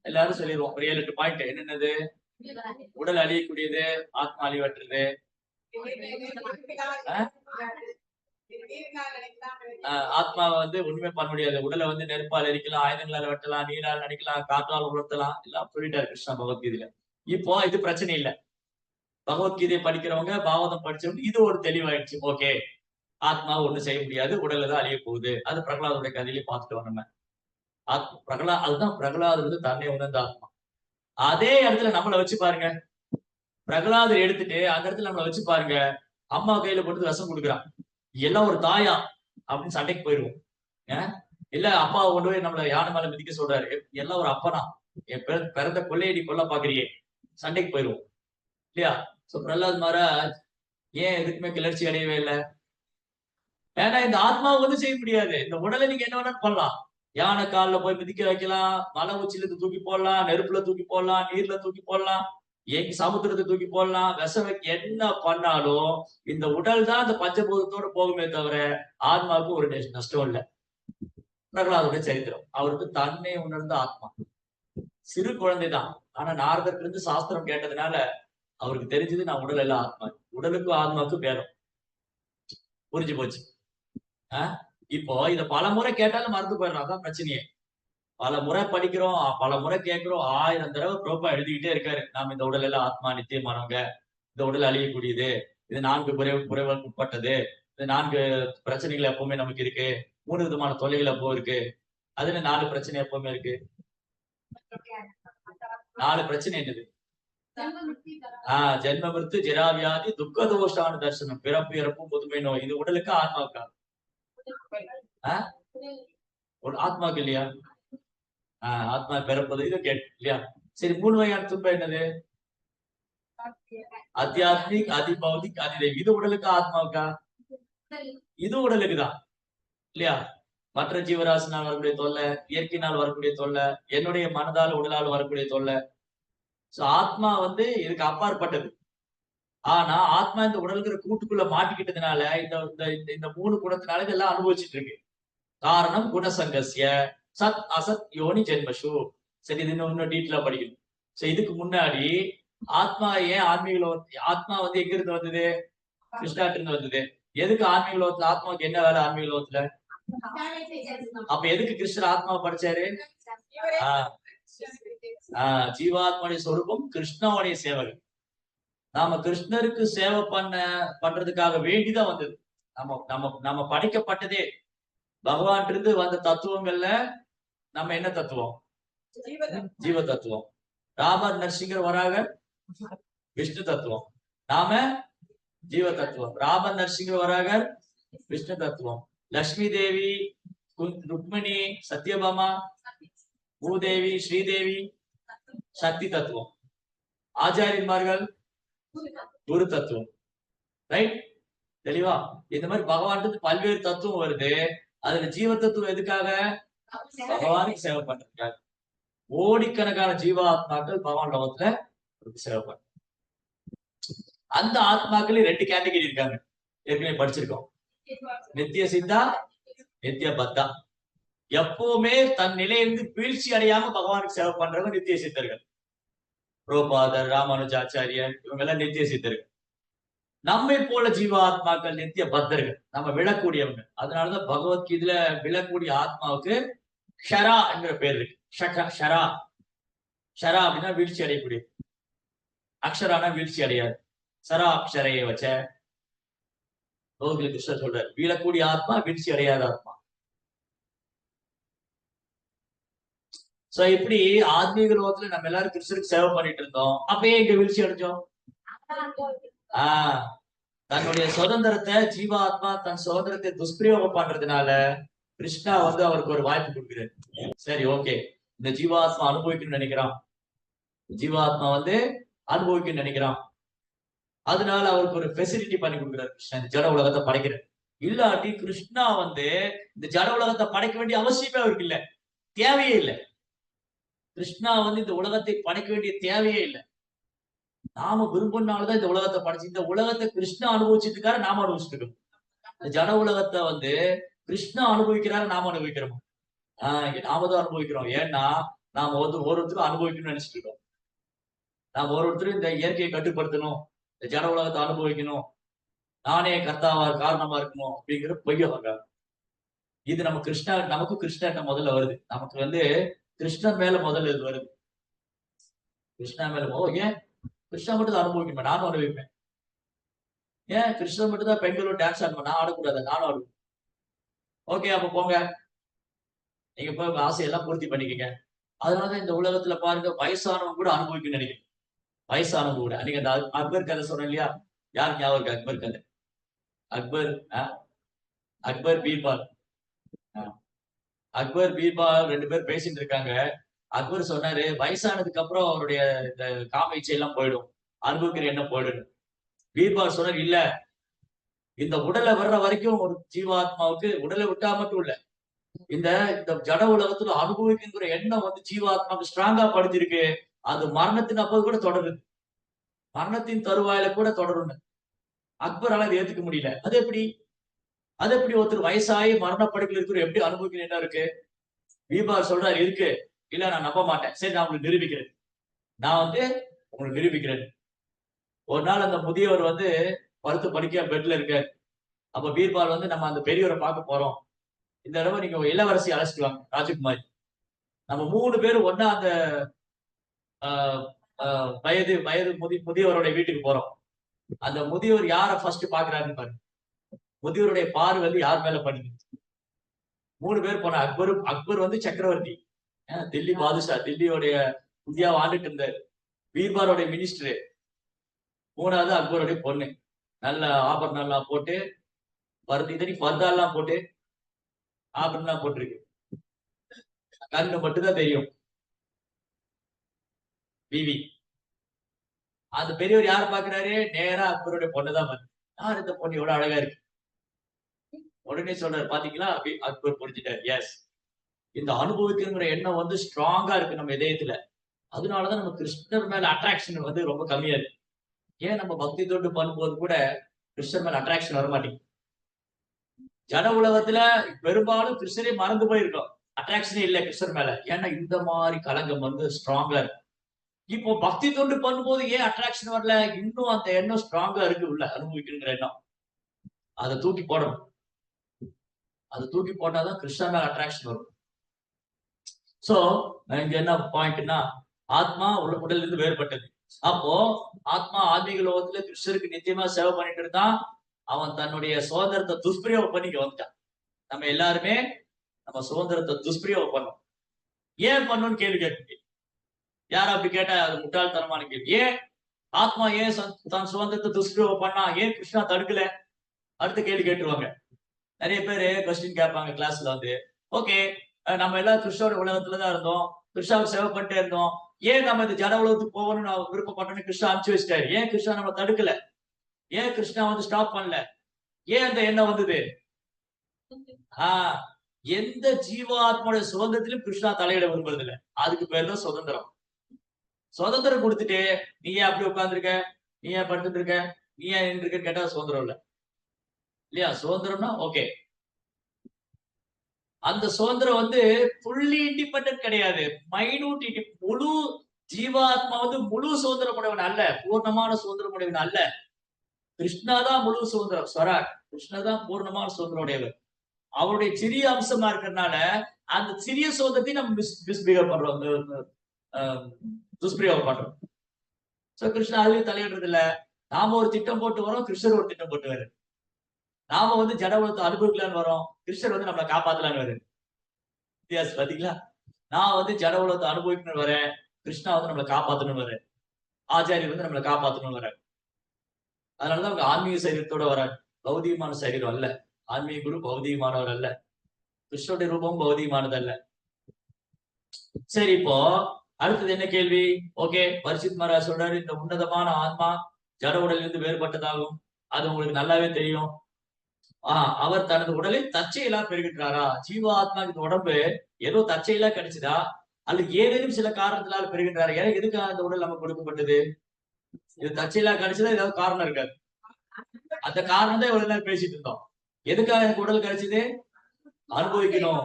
எல்லாரும் சொல்லிடுவோம். ஒரு 7-8 பாயிண்ட். என்னென்னது? உடல் அழியக்கூடியது, ஆத்மா அழிவற்றது. ஆத்மா ஒண்ணுமே பண்ண முடியாது. உடலை நெருப்பால் எரிக்கலாம், ஆயுதங்களால வெட்டலாம், நீரால் நடிக்கலாம், காற்றால் உலர்த்தலாம், எல்லாம் சொல்லிட்டாரு கிருஷ்ணா பகவத்கீதையில. இப்போ இது பிரச்சனை இல்லை. பகவத்கீதையை படிக்கிறவங்க, பாகவதம் படிச்சவங்க இது ஒரு தெளிவாயிடுச்சு. ஓகே, ஆத்மா ஒண்ணு செய்ய முடியாது, உடல்ல தான் அழிய போகுது. அது பிரகலாதோட கதையிலேயே பார்த்துட்டோம் நம்ம. அதுதான் பிரகலாதர் தன்னை உணர்ந்த ஆத்மா. அதே இடத்துல நம்மளை வச்சு பாருங்க. பிரகலாதர் எடுத்துட்டு அந்த இடத்துல நம்மளை வச்சு பாருங்க. அம்மா கையில போட்டு விஷம் கொடுக்குறான். எல்லாம் ஒரு தாயா அப்படின்னு சண்டைக்கு போயிடுவோம். இல்ல அப்பாவை கொண்டு போய் நம்மள யானை மேல மிதிக்க சொல்றாரு. எல்லாம் ஒரு அப்பனா, என் பிறந்த கொள்ளையடி கொல்ல பாக்குறியே, சண்டைக்கு போயிடுவோம் இல்லையா? சோ பிரகலாத் மகாராஜ் ஏன் எதுக்குமே கிளர்ச்சி அடையவே இல்லை? ஏன்னா இந்த ஆத்மாவை வந்து செய்ய முடியாது. இந்த உடலை நீங்க என்ன வேணாலும் பண்ணலாம். யானை காலில் போய் மிதிக்க வைக்கலாம், மலை உச்சில தூக்கி போடலாம், நெருப்புல தூக்கி போடலாம், நீர்ல தூக்கி போடலாம், எங்க சமுத்திரத்தை தூக்கி போடலாம், விஷம் வைக்க என்ன பண்ணாலும் இந்த உடல் தான் அந்த பஞ்சபூதத்தோட போகுமே தவிர ஆத்மாவுக்கு ஒரு நஷ்டம் இல்லை. பிரகலாதுடைய சரித்திரம். அவருக்கு தன்னை உணர்ந்த ஆத்மா, சிறு குழந்தைதான். ஆனா நாரதற்கு இருந்து சாஸ்திரம் கேட்டதுனால அவருக்கு தெரிஞ்சது நான் உடல் எல்லாம் ஆத்மா, உடலுக்கும் ஆத்மாவுக்கும் பேரும் புரிஞ்சு போச்சு. இப்போ இத பல முறை கேட்டாலும் மறந்து போயிடலாம். அதான் பிரச்சனையே. பல முறை படிக்கிறோம், பல முறை கேட்கிறோம், 1000 தடவை பிரபா எழுதிக்கிட்டே இருக்காரு. நாம இந்த உடல் எல்லாம் ஆத்மா நித்தியமானவங்க, இந்த உடல் அழியக்கூடியது, இது 4 குறைவுக்கு உட்பட்டது, இந்த 4 பிரச்சனைகள் எப்பவுமே நமக்கு இருக்கு, 3 விதமான தொல்லைகள் எப்போ இருக்கு, அதுல 4 பிரச்சனை எப்பவுமே இருக்கு. 4 பிரச்சனை என்னது? ஜென்ம மிருத்து ஜெராவியாதி துக்க தோஷான தர்சனம், பிறப்பு இறப்பு முதுமை நோய். இது உடலுக்கு ஆத்மாவுக்கா? ஆத்மாக்கு இல்லையா? ஆத்மா பிறப்பது இது கேட்டு இல்லையா? சரி, 3 வகையான துன்பம் என்னது? அத்தியாத்மிக், அதிபௌதிக், அதிதெய்வீக். இது உடலுக்கு ஆத்மாவுக்கா? இது உடலுக்குதான் இல்லையா? மற்ற ஜீவராசினால் வரக்கூடிய தொல்லை, இயற்கையினால் வரக்கூடிய தொல்லை, என்னுடைய மனதால் உடலால் வரக்கூடிய தொல்லை. சோ ஆத்மா வந்து இதுக்கு அப்பாற்பட்டது. ஆனா ஆத்மா இந்த உடலுங்கிற கூட்டுக்குள்ள மாட்டிக்கிட்டதுனால இந்த 3 குணத்தினால இதெல்லாம் அனுபவிச்சுட்டு இருக்கு. காரணம் குணசங்கஸ்ய சத் அசத் யோனி ஜென்மஷு. சரி, இது இன்னும் டீட்டெயிலா படிக்கணும். சோ இதுக்கு முன்னாடி ஆத்மா ஏன் ஆன்மீக லோகத்துல, ஆத்மா வந்து எங்க இருந்து வந்தது? கிருஷ்ணாட்டு இருந்து வந்தது. எதுக்கு ஆன்மீக லோகத்துல? ஆத்மாவுக்கு என்ன வேலை ஆன்மீக லோகத்துல? அப்ப எதுக்கு கிருஷ்ணர் ஆத்மாவை படிச்சாரு? ஜீவாத்மனுடைய சொரூபம் கிருஷ்ணனுடைய சேவகன். நாம கிருஷ்ணருக்கு சேவை பண்றதுக்காக வேண்டிதான் வந்தது. நம்ம படைக்கப்பட்டதே பகவான் இருந்து வந்த தத்துவங்கள்ல நம்ம என்ன தத்துவம்? ஜீவ தத்துவம். ராமர், நரசிங்கர், வராகர் விஷ்ணு தத்துவம். நாம ஜீவ தத்துவம். ராமர், நரசிங்கர், வராகர் விஷ்ணு தத்துவம். லட்சுமி தேவி, ருக்மிணி, சத்யபாமா, பூதேவி, ஸ்ரீதேவி சக்தி தத்துவம். ஆச்சாரியன்மார்கள் குரு தத்துவம். ரைட்? தெளிவா? இந்த மாதிரி பகவான் பல்வேறு தத்துவம் வருது. அதுல ஜீவ தத்துவம் எதுக்காக? பகவானுக்கு சேவை பண்றதுக்காக. கோடிக்கணக்கான ஜீவாத்மாக்கள் பகவான் லோகத்துல சேவை பண்ற. அந்த ஆத்மாக்கள் 2 கேட்டகரி இருக்காங்க, ஏற்கனவே படிச்சிருக்கோம். நித்திய சித்தா, நித்திய பத்தா. எப்பவுமே தன் நிலையிலிருந்து வீழ்ச்சி அடையாம பகவானுக்கு சேவை பண்றவங்க நித்திய சித்தர்கள். புரோபாதர், ராமானுஜாச்சாரியர், இவங்க எல்லாம் நித்திய சித்தர்கள். நம்மை போல ஜீவாத்மாக்கள் நித்திய பத்தர்கள், நம்ம விழக்கூடியவங்க. அதனாலதான் பகவத்கீதையில விழக்கூடிய ஆத்மாவுக்கு ஷரா என்கிற பேர் இருக்கு. ஷரா, ஷரா அப்படின்னா வீழ்ச்சி அடையக்கூடிய, அக்ஷரானா வீழ்ச்சி அடையாது. சரா அக்ஷரைய வச்ச கிருஷ்ணர் சொல்றாரு, வீழக்கூடிய ஆத்மா வீழ்ச்சி அடையாத ஆத்மா. சோ இப்படி ஆத்மீக லோகத்துல நம்ம எல்லாரும் கிருஷ்ணருக்கு சேவை பண்ணிட்டு இருந்தோம். அப்பயே இங்க வீழ்ச்சி அடைஞ்சோம். தன்னுடைய சுதந்திரத்தை, ஜீவாத்மா தன் சுதந்திரத்தை துஷ்பிரயோகம் பண்றதுனால கிருஷ்ணா வந்து அவருக்கு ஒரு வாய்ப்பு கொடுக்குறாரு. சரி, ஓகே, இந்த ஜீவாத்மா அனுபவிக்கணும்னு நினைக்கிறான், ஜீவாத்மா வந்து அனுபவிக்கணும்னு நினைக்கிறான். அதனால அவருக்கு ஒரு ஃபெசிலிட்டி பண்ணி கொடுக்குறாரு கிருஷ்ணன், ஜட உலகத்தை படைக்கிறார். இல்லாட்டி கிருஷ்ணா வந்து இந்த ஜட உலகத்தை படைக்க வேண்டிய அவசியமே அவருக்கு இல்லை, தேவையே இல்லை. கிருஷ்ணா வந்து இந்த உலகத்தை படைக்க வேண்டிய தேவையே இல்லை. நாம விரும்பினால்தான் இந்த உலகத்தை படைச்சு, இந்த உலகத்தை கிருஷ்ணா அனுபவிச்சதுக்காக நாம அனுபவிச்சுட்டு இருக்கோம். இந்த ஜட உலகத்தை வந்து கிருஷ்ணா அனுபவிக்கிறாரு, நாம அனுபவிக்கிறோம். நாம தான் அனுபவிக்கிறோம். ஏன்னா நாம வந்து ஒருத்தரும் அனுபவிக்கணும்னு நினைச்சிட்டு இருக்கோம். நாம ஒருத்தரும் இந்த இயற்கையை கட்டுப்படுத்தணும், இந்த ஜட உலகத்தை அனுபவிக்கணும், நானே கர்த்தாவா காரணமா இருக்கணும் அப்படிங்கிற பொய்ய வர்றாங்க. இது நம்ம நமக்கு கிருஷ்ணன் முதல்ல வருது. நமக்கு வந்து கிருஷ்ணன் மேல முதல்ல இது வருது. கிருஷ்ணா மேல ஏன் கிருஷ்ணா மட்டும் தான் அனுபவிக்கணும், நானும் அனுபவிப்பேன். ஏன் கிருஷ்ணன் மட்டும் தான் பெண்களோட டான்ஸ் ஆடணும், நான் ஆடக்கூடாது, நானும் ஆடுவேன். ஓகே, அப்ப போங்க, நீங்க போய் ஆசையெல்லாம் பூர்த்தி பண்ணிக்கங்க. அதனாலதான் இந்த உலகத்துல பாருங்க வயசானவங்க கூட அனுபவிக்க நினைக்கிறேன். வயசானவங்க கூட அன்னைக்கு அந்த அக்பர் கதை சொன்னேன் இல்லையா? யார் ஞாபகம் இருக்கு அக்பர் கதை? அக்பர் அக்பர் பீர்பால். அக்பர் பீர்பால் 2 பேர் பேசிட்டு இருக்காங்க. அக்பர் சொன்னாரு, வயசானதுக்கு அப்புறம் அவருடைய இந்த காம இச்சை எல்லாம் போயிடும், அனுபவிக்கிற எண்ணம் போயிடும். பீர்பால் சொன்னார், இல்ல, இந்த உடலை வர்ற வரைக்கும் ஒரு ஜீவாத்மாவுக்கு உடலை விட்டா மட்டும் இல்ல, இந்த இந்த ஜட உலகத்துல அனுபவிக்கிற எண்ணம் வந்து ஜீவாத்மாவுக்கு ஸ்ட்ராங்கா படுத்திருக்கு. அது மரணத்தின் அப்போது கூட தொடருது, மரணத்தின் தருவாயில கூட தொடரும்னு. அக்பரால அதை ஏத்துக்க முடியல. அது எப்படி ஒருத்தர் வயசாகி மரணப்படுக்கையில் இருக்கிற எப்படி அனுபவிக்கிற என்ன இருக்கு? பீர்பால் சொல்றாரு, இருக்கு. இல்ல, நான் நம்ப மாட்டேன். சரி, நான் உங்களுக்கு நிரூபிக்கிறேன். நான் வந்து உங்களுக்கு நிரூபிக்கிறேன். ஒரு நாள் அந்த முதியவர் வந்து படுத்து படுக்கையா பெட்ல இருக்க. அப்ப பீர்பால் வந்து, நம்ம அந்த பெரியவரை பார்க்க போறோம், இந்த தடவை நீங்க இளவரசி அழைச்சிட்டு வாங்க, ராஜகுமாரி. நம்ம 3 பேரும் ஒன்னா அந்த வயது முதியவருடைய வீட்டுக்கு போறோம். அந்த முதியவர் யார ஃபர்ஸ்ட் பாக்குறாருன்னு பாருங்க. முதியவருடைய பார்வை வந்து யார் மேல பண்ணுது? 3 பேர் போன. அக்பர் வந்து சக்கரவர்த்தி, தில்லி பாதுஷா, தில்லியோடைய இந்தியாவை ஆண்டுட்டு இருந்தார். பீர்பாலோடைய மினிஸ்டர். 3வது அக்பருடைய பொண்ணு, நல்ல ஆபரணம் எல்லாம் போட்டு, பர்தா எல்லாம் போட்டு, ஆபரணம் போட்டிருக்கு. கண்ணு மட்டும் தான் தெரியும். பிவி. அந்த பெரியவர் யார பாக்குறாரு? நேரா அக்பருடைய பொண்ணுதான் பாரு. யார் இந்த பொண்ணு எவ்வளவு அழகா இருக்கு? உடனே சொல்றாரு, பாத்தீங்களா? அக்பர் புரிஞ்சுட்டாரு. எஸ், இந்த அனுபவிக்கிற எண்ணம் வந்து ஸ்ட்ராங்கா இருக்கு நம்ம இதயத்துல. அதனாலதான் நம்ம கிருஷ்ணர் மேல அட்ராக்ஷன் வந்து ரொம்ப கம்மியா இருக்கு. ஏன் நம்ம பக்தி தொண்டு பண்ணும்போது கூட கிருஷ்ணர் மேல அட்ராக்ஷன் வர மாட்டேங்குது? ஜட உலகத்துல பெரும்பாலும் கிருஷ்ணரே மறந்து போயிருக்கோம், அட்ராக்ஷனே இல்லை கிருஷ்ணர் மேல. ஏன்னா இந்த மாதிரி கலங்கம் வந்து ஸ்ட்ராங்கா இருக்கு. இப்போ பக்தி தொண்டு பண்ணும்போது ஏன் அட்ராக்ஷன் வரல? இன்னும் அந்த எண்ணம் ஸ்ட்ராங்கா இருக்கு உள்ள, அனுபவிக்கின்ற எண்ணம். அதை தூக்கி போடணும். அதை தூக்கி போட்டாதான் கிருஷ்ணா மேல அட்ராக்ஷன் வரும். சோ இங்க என்ன பாயிண்ட்னா, ஆத்மா உடல்ல இருந்து வேறுபட்டது. அப்போ ஆத்மா ஆன்மீக லோகத்துல கிருஷ்ணருக்கு நிச்சயமா சேவை பண்ணிட்டு இருந்தான். அவன் தன்னுடைய சுதந்திரத்தை துஷ்பிரயோகம் பண்ணிக்க வந்துட்டான். நம்ம எல்லாருமே நம்ம சுதந்திரத்தை துஷ்பிரயோகம் பண்ணோம். ஏன் பண்ணணும்னு கேள்வி கேட்க. யாரும் அப்படி கேட்டா அது முட்டாள்தனமான கேள்வி. ஏன் ஆத்மா ஏன் தன் சுதந்திரத்தை துஷ்பிரயோகம் பண்ணா? ஏன் கிருஷ்ணா தடுக்கல? அடுத்த கேள்வி கேட்டுருவாங்க. நிறைய பேரு கொஸ்டின் கேட்பாங்க கிளாஸ்ல வந்து, ஓகே, நம்ம எல்லாம் கிருஷ்ணோட உலகத்துலதான் இருந்தோம், கிருஷ்ணாவுக்கு சேவை பண்ணிட்டே இருந்தோம், ஏன் நம்ம இந்த ஜட உலகத்துக்கு போகணும்னு விருப்பப்பட்டோன்னு கிருஷ்ணா அனுப்பிச்சு வச்சிட்டாரு, ஏன் கிருஷ்ணா நம்ம தடுக்கல? ஏன் கிருஷ்ணா வந்து ஸ்டாப் பண்ணல? ஏன் அந்த எண்ணம் வந்தது? எந்த ஜீவாத்மாவுடைய சுதந்திரத்திலும் கிருஷ்ணா தலையிட விரும்புறது இல்லை. அதுக்கு பேர் தான் சுதந்திரம். சுதந்திரம் கொடுத்துட்டு நீ ஏன் அப்படி உட்கார்ந்துருக்க, நீ ஏன் படுத்துட்டு இருக்க, நீ ஏன் நின்று இருக்க கேட்டா சுதந்திரம் இல்ல இல்லையா? சுதந்திரம்னா ஓகே, அந்த சுதந்திரம் வந்து ஃபுல்லி இண்டிபெண்டன்ட் கிடையாது, மைனூட். முழு ஜீவாத்மா வந்து முழு சுதந்திரம் உடையவன் அல்ல, பூர்ணமான சுதந்திரம் உடையவன் அல்ல. கிருஷ்ணாதான் முழு சுதந்திரம், ஸ்வராட். கிருஷ்ணாதான் பூர்ணமான சுதந்திரம் உடையவர். அவருடைய சிறிய அம்சமா இருக்கிறதுனால அந்த சிறிய சுதந்திரத்தை நம்ம மிஸ்பிஹேவ் பண்றோம், துஷ்பிரயோகம் பண்றோம். சோ கிருஷ்ணா அதுலயும் தலையிடுறது இல்ல. நாம ஒரு திட்டம் போட்டு வரோம், கிருஷ்ணர் ஒரு திட்டம் போட்டு வர்றாரு. நாம வந்து ஜட உலகத்தை அனுபவிக்கலான்னு வரோம், கிருஷ்ணர் வந்து நம்மளை காப்பாத்தலான்னு வருது. வித்தியாசம் பாத்தீங்களா? நான் வந்து ஜட உலகத்தை அனுபவிக்கணும்னு வரேன், கிருஷ்ணா வந்து நம்மளை காப்பாத்தணும்னு வர்றேன், ஆச்சாரியர் வந்து நம்மளை காப்பாத்தணும்னு வர்றாரு. அதனாலதான் அவங்க ஆன்மீக சரீரத்தோட வராரு, பௌதிகமான சரீரம் அல்ல. ஆன்மீக குரு பௌதிகமானவர் அல்ல, கிருஷ்ணனுடைய ரூபம் பௌதிகமானது அல்ல. சரி, இப்போ அடுத்தது என்ன கேள்வி? ஓகே, பரிசித் மகாராஜ் சொல்றாரு, இந்த உன்னதமான ஆத்மா ஜட உடலில் இருந்து வேறுபட்டதாகும், அது உங்களுக்கு நல்லாவே தெரியும். அவர் தனது உடலை தற்செயலா பெறுகின்றாரா? ஜீவாத்மா இந்த உடம்பு ஏதோ தற்செயலா கிடைச்சதா, அல்லது ஏதேனும் சில காரணத்தினால பெறுகின்றாரா? ஏன்னா எதுக்காக அந்த உடல் நமக்கு கொடுக்கப்பட்டது? இது தற்செயலா கிடைச்சதா? ஏதாவது காரணம் இருக்காது. அந்த காரணம் தான் இவ்வளவு நேரம் பேசிட்டு இருந்தோம். எதுக்காக எனக்கு உடல் கிடைச்சது? அனுபவிக்கணும்,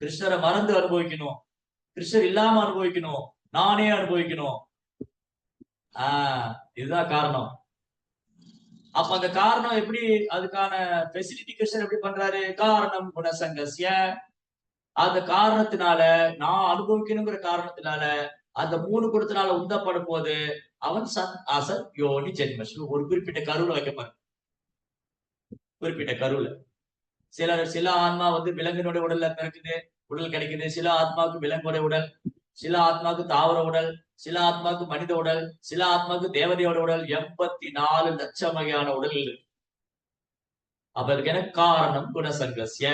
கிருஷ்ணரை மறந்து அனுபவிக்கணும், கிருஷ்ணர் இல்லாம அனுபவிக்கணும், நானே அனுபவிக்கணும். இதுதான் காரணம். அப்ப அந்த காரணம் எப்படி, அதுக்கான ஃபெசிலிட்டி கிருஷ்ணர் எப்படி பண்றாரு? காரணம் குணசங்கஸ்ய. அந்த காரணத்தினால, நான் அனுபவிக்கணுங்கிற காரணத்தினால, அந்த 3 குணத்தினால உந்தப்படும் போது அவன் சத் அசத் யோனி ஜென்மசு ஒரு குறிப்பிட்ட கருவுல வைக்கப்படுற, குறிப்பிட்ட கருவுல. சில ஆன்மா வந்து விலங்கினுடைய உடல்ல பிறக்குது, உடல் கிடைக்குது. சில ஆத்மாவுக்கு விலங்குடைய உடல், சில ஆத்மாவுக்கு தாவர உடல், சில ஆத்மாவுக்கு மனித உடல், சில ஆத்மாவுக்கு தேவதையோட உடல். 84 லட்சம் வகையான உடல்கள் இருக்கு. அப்ப அதுக்கு என்ன காரணம்? குணசங்கஸ்ய.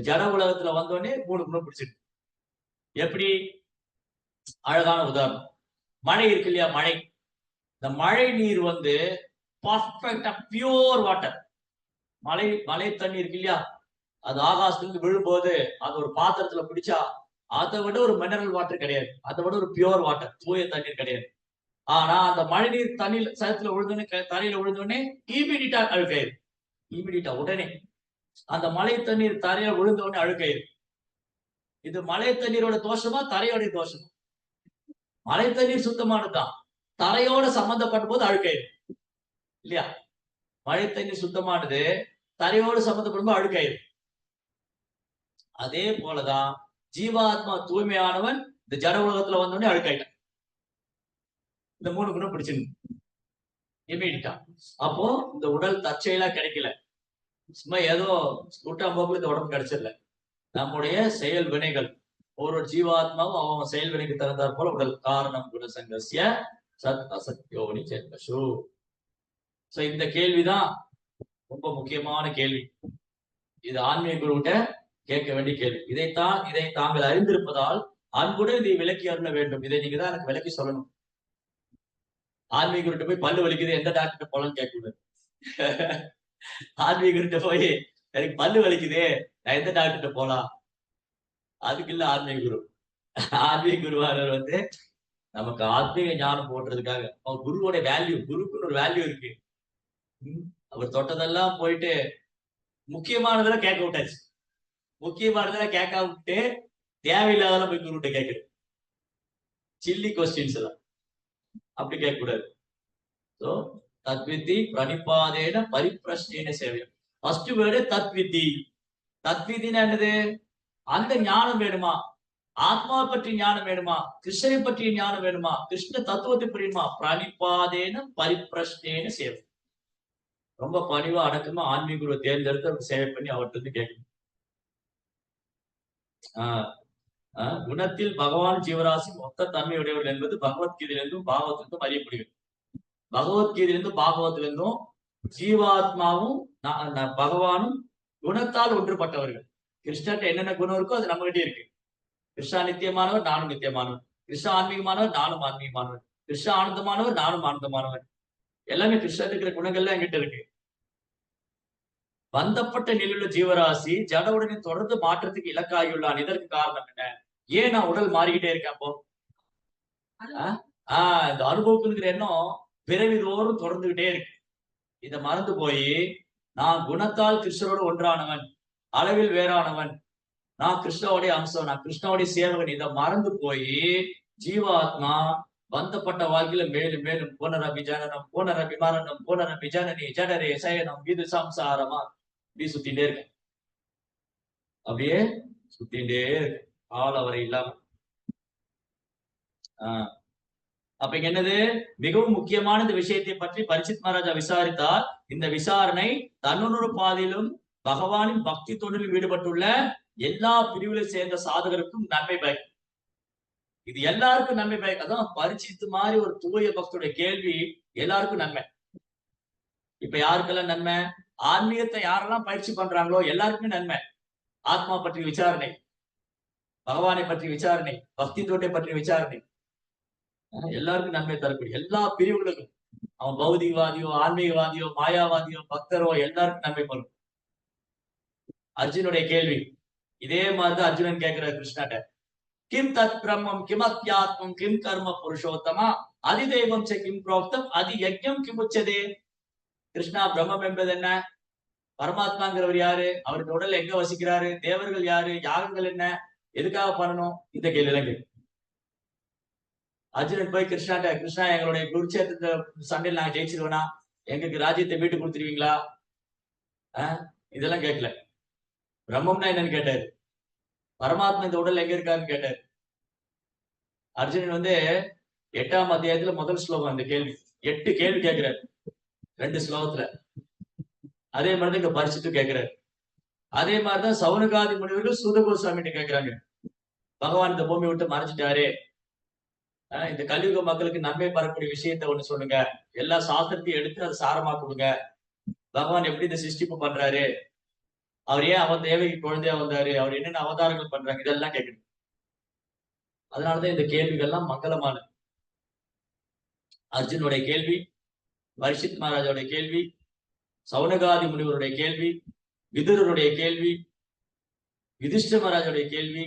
ஜட உலகத்துல வந்தோடனே 3 குணம் பிடிச்சிருக்கு. எப்படி? அழகான உதாரணம், மழை இருக்கு இல்லையா? மழை, இந்த மழை நீர் பர்ஃபெக்டா பியூர் வாட்டர். மழை தண்ணி இருக்கு இல்லையா? அது ஆகாசத்துக்கு விழும்போது அது ஒரு பாத்திரத்துல பிடிச்சா அதை விட ஒரு மினரல் வாட்டர் கிடையாது, அதை விட ஒரு பியூர் வாட்டர், தூய தண்ணீர் கிடையாது. ஆனா அந்த மழை நீர் தண்ணியில சதத்துல விழுந்தோடனே, தரையில விழுந்தோடனே இமீடியட்டா அழுக்காயிரு. இமீடியட்டா உடனே அந்த மழை தண்ணீர் தரையில விழுந்தோடனே அழுக்காயிரு. இது மழை தண்ணீரோட தோஷமா தரையோட தோஷமா? மழை தண்ணீர் சுத்தமானதுதான், தரையோட சம்பந்தப்பட்ட போது அழுக்காயிரு இல்லையா? மழை தண்ணீர் சுத்தமானது, தரையோடு சம்பந்தப்படும் போது அழுக்காயிரு. அதே போலதான் ஜீவாத்மா தூய்மையானவன் இந்த ஜட உலகத்துல வந்தோடனே அழுக்காயிட்டான். இந்த 3 குணம் பிடிச்சிருக்கு இமீடியட்டா. அப்போ இந்த உடல் தற்செயலா கிடைக்கல, சும்மா ஏதோ கூட்டாம்போக்குல இந்த உடம்பு கிடைச்சிடல. நம்முடைய செயல் வினைகள், ஒரு ஜீவாத்மாவும் அவன் செயல் வினைக்கு தகுந்தாற் போல உடல். காரணம் குணசங்கஸ்ய சத் அசத்யோனி ஜென்மசு. சோ இந்த கேள்விதான் ரொம்ப முக்கியமான கேள்வி. இது ஆன்மீக குருவிட்ட கேட்க வேண்டிய கேள்வி. இதை தாங்கள் அறிந்திருப்பதால் அன்புடன் இதை விளக்கி அருள வேண்டும். இதை நீங்க தான் எனக்கு விளக்கி சொல்லணும். ஆன்மீக குருட்ட போய் பல்லு வலிக்குது, எந்த டாக்டர் போலான்னு கேட்கக்கூடாது. ஆன்மீக குருட்ட போய் எனக்கு பல்லு வலிக்குது, நான் எந்த டாக்டர் போலாம்? அதுக்கு இல்ல ஆன்மீக குரு. ஆன்மீக குருவானவர் நமக்கு ஆத்மீக ஞானம் போடுறதுக்காக. அவர் குருவோட வேல்யூ, குருக்குன்னு ஒரு வேல்யூ இருக்கு. அவர் தொட்டதெல்லாம் போயிட்டு முக்கியமானதெல்லாம் கேட்க விட்டாச்சு. முக்கியமானதெல்லாம் கேட்க விட்டு தேவையில்லாதெல்லாம் போய் குருட்ட கேட்குறது. சில்லி கொஸ்டின்ஸ் எல்லாம் அப்படி கேட்க கூடாது. சோ தத்வித்தி பிரணிபாதேன பரிப்பிரஷ்னேன சேவையம். ஃபர்ஸ்ட் வேர்டு தத்வித்தி. தத்வித்தின்னா என்னது? அந்த ஞானம் வேணுமா? ஆத்மா பற்றி ஞானம் வேணுமா? கிருஷ்ணனை பற்றிய ஞானம் வேணுமா? கிருஷ்ண தத்துவத்தை புரியுமா? பிரணிபாதேன பரிப்பிரஷ்னேன சேவை. ரொம்ப பணிவா அடக்கமா ஆன்மீக குருவை தேர்ந்தெடுத்து சேவை பண்ணி அவர்கிட்ட இருந்து கேட்கணும். குணத்தில் பகவான் ஜீவராசி மொத்த தன்மையுடையவர்கள் என்பது பகவத்கீதையிலிருந்தும் பாகவத்திலிருந்தும் அறியப்படுகிறது. பகவத்கீதையிலிருந்தும் பாகவத்திலிருந்தும் ஜீவாத்மாவும் பகவானும் குணத்தால் ஒன்றுபட்டவர்கள். கிருஷ்ணர்கிட்ட என்னென்ன குணம் இருக்கோ அது நம்ம கிட்டே இருக்கு. கிருஷ்ணா நித்தியமானவர், நானும் நித்தியமானவர். கிருஷ்ணா ஆன்மீகமானவர், நானும் ஆன்மீகமானவர். கிருஷ்ணா ஆனந்தமானவர், நானும் ஆனந்தமானவர். எல்லாமே கிருஷ்ணர் இருக்கிற குணங்கள்லாம் என்கிட்ட இருக்கு. பந்தப்பட்ட நிலையுள்ள ஜீவராசி ஜட உடனே தொடர்ந்து மாற்றத்துக்கு இலக்காகியுள்ளான். இதற்கு காரணம் என்ன? ஏன் நான் உடல் மாறிக்கிட்டே இருக்கேன்? அப்போ இந்த அனுபவத்துங்கிற எண்ணம் பிறவி தோறும் தொடர்ந்துகிட்டே இருக்கு. இதை மறந்து போய் நான் குணத்தால் கிருஷ்ணரோடு ஒன்றானவன், அளவில் வேறானவன், நான் கிருஷ்ணனுடைய அம்சம், நான் கிருஷ்ணனுடைய சேவகன், இதை மறந்து போய் ஜீவாத்மா பந்தப்பட்ட வாழ்க்கையில மேலும் மேலும் புனரபி ஜனனம் புனரபி மரணம் புனரபி ஜனனி ஜடரே சயனம் இது சம்சாரமா இப்படி சுத்திட்டே இருக்க. அப்படியே சுத்திட்டே இருக்கு ஆள் அவரை இல்லாம. அப்ப இங்க என்னது? மிகவும் முக்கியமான இந்த விஷயத்தை பற்றி பரிசித் மகாராஜா விசாரித்தார். இந்த விசாரணை தன்னுணர்வு பாதையிலும் பகவானின் பக்தி தொண்டிலும் ஈடுபட்டுள்ள எல்லா பிரிவுகளை சேர்ந்த சாதகருக்கும் நன்மை பயக்கும். இது எல்லாருக்கும் நன்மை பயக்கும். அதான் பரிச்சித்து மாதிரி ஒரு தூய பக்தருடைய கேள்வி எல்லாருக்கும் நன்மை. இப்ப யாருக்கெல்லாம் நன்மை? ஆன்மீகத்தை யாரெல்லாம் பயிற்சி பண்றாங்களோ எல்லாருக்குமே நன்மை. ஆத்மா பற்றி விசாரணை, பகவானை பற்றி விசாரணை, பக்தி தோட்டை பற்றி விசாரணை எல்லாருக்கும் நன்மை தரக்கூடிய எல்லா பிரிவுகளுக்கும். அவன் பௌதிகவாதியோ, ஆன்மீகவாதியோ, மாயாவாதியோ, பக்தரோ எல்லாருக்கும் நன்மை பண்ணும். அர்ஜுனுடைய கேள்வி இதே மாதிரிதான் அர்ஜுனன் கேட்கிறார் கிருஷ்ணாட்ட. கிம் தத் பிரம்மம் கிமத்யாத்மம் கிம் கர்ம புருஷோத்தமா அதிதெய்வம் ச கிம் புரோக்தம் அதி யஜ்ஞம் கிம் உச்சதே. கிருஷ்ணா, பிரம்மம் என்பது என்ன? பரமாத்மாங்கிறவர் யாரு? அவருக்கு உடல் எங்க வசிக்கிறாரு? தேவர்கள் யாரு? யாகங்கள் என்ன? எதுக்காக பண்ணணும்? இந்த கேள்வி எல்லாம் கேட்கும். அர்ஜுனன் போய் கிருஷ்ணாட்ட, கிருஷ்ணா எங்களுடைய குருட்சேத்திர சண்டையில் நாங்க ஜெயிச்சிருவோனா? எங்களுக்கு ராஜ்யத்தை மீட்டு கொடுத்துருவீங்களா? இதெல்லாம் கேட்கல. பிரம்மம்னா என்னன்னு கேட்டாரு. பரமாத்மா இந்த உடல் எங்க இருக்காருன்னு கேட்டாரு. அர்ஜுனன் 8ஆம் அத்தியாயத்துல முதல் ஸ்லோகம் அந்த கேள்வி. 8 கேள்வி கேட்கிறாரு 2 ஸ்லோகத்துல. அதே மாதிரி இங்க பரிசுத்து கேட்கிறாரு. அதே மாதிரிதான் சவுனகாதி முனிவர்கள் சூத கோஸ்வாமிகிட்ட கேட்கிறாங்க, பகவான் இந்த பூமி விட்டு மறைஞ்சிட்டாரு, இந்த கலியுக மக்களுக்கு நன்மை பெறக்கூடிய விஷயத்த ஒண்ணு சொல்லுங்க, எல்லா சாஸ்திரத்தையும் எடுத்து அதை சாரமா கொடுங்க, பகவான் எப்படி இந்த சிருஷ்டிப்பு பண்றாரு, அவர் ஏன் அவன் தேவைக்கு குழந்தையா வந்தாரு, அவர் என்னென்ன அவதாரங்கள் பண்றாங்க, இதெல்லாம் கேட்கணும். அதனாலதான் இந்த கேள்விகள்லாம் மங்களமானது. அர்ஜுனுடைய கேள்வி, பரிஷித் மகாராஜோடைய கேள்வி, சவுனகாதி முனிவருடைய கேள்வி, விதுரருடைய கேள்வி, யுதிஷ்ட மகாராஜோடைய கேள்வி,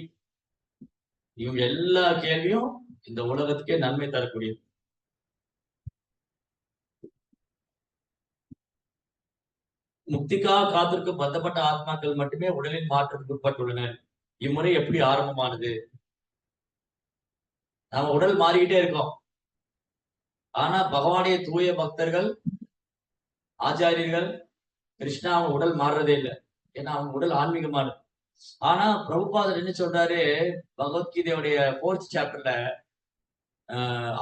இவங்க எல்லா கேள்வியும் இந்த உலகத்துக்கே நன்மை தரக்கூடியது. முக்திக்காக காத்திருக்கும் பந்தப்பட்ட ஆத்மாக்கள் மட்டுமே உடலின் மாற்றத்துக்கு உட்பட்டுள்ளனர். இம்முறை எப்படி ஆரம்பமானது? நாம உடல் மாறிக்கிட்டே இருக்கோம். ஆனா பகவானுடைய தூய பக்தர்கள், ஆச்சாரியர்கள், கிருஷ்ணா அவன் உடல் மாறுறதே இல்லை. ஏன்னா அவன் உடல் ஆன்மீகமானது. ஆனா பிரபுபாதர் என்ன சொல்றாரு, பகவத்கீதையுடைய 4th சாப்டர்ல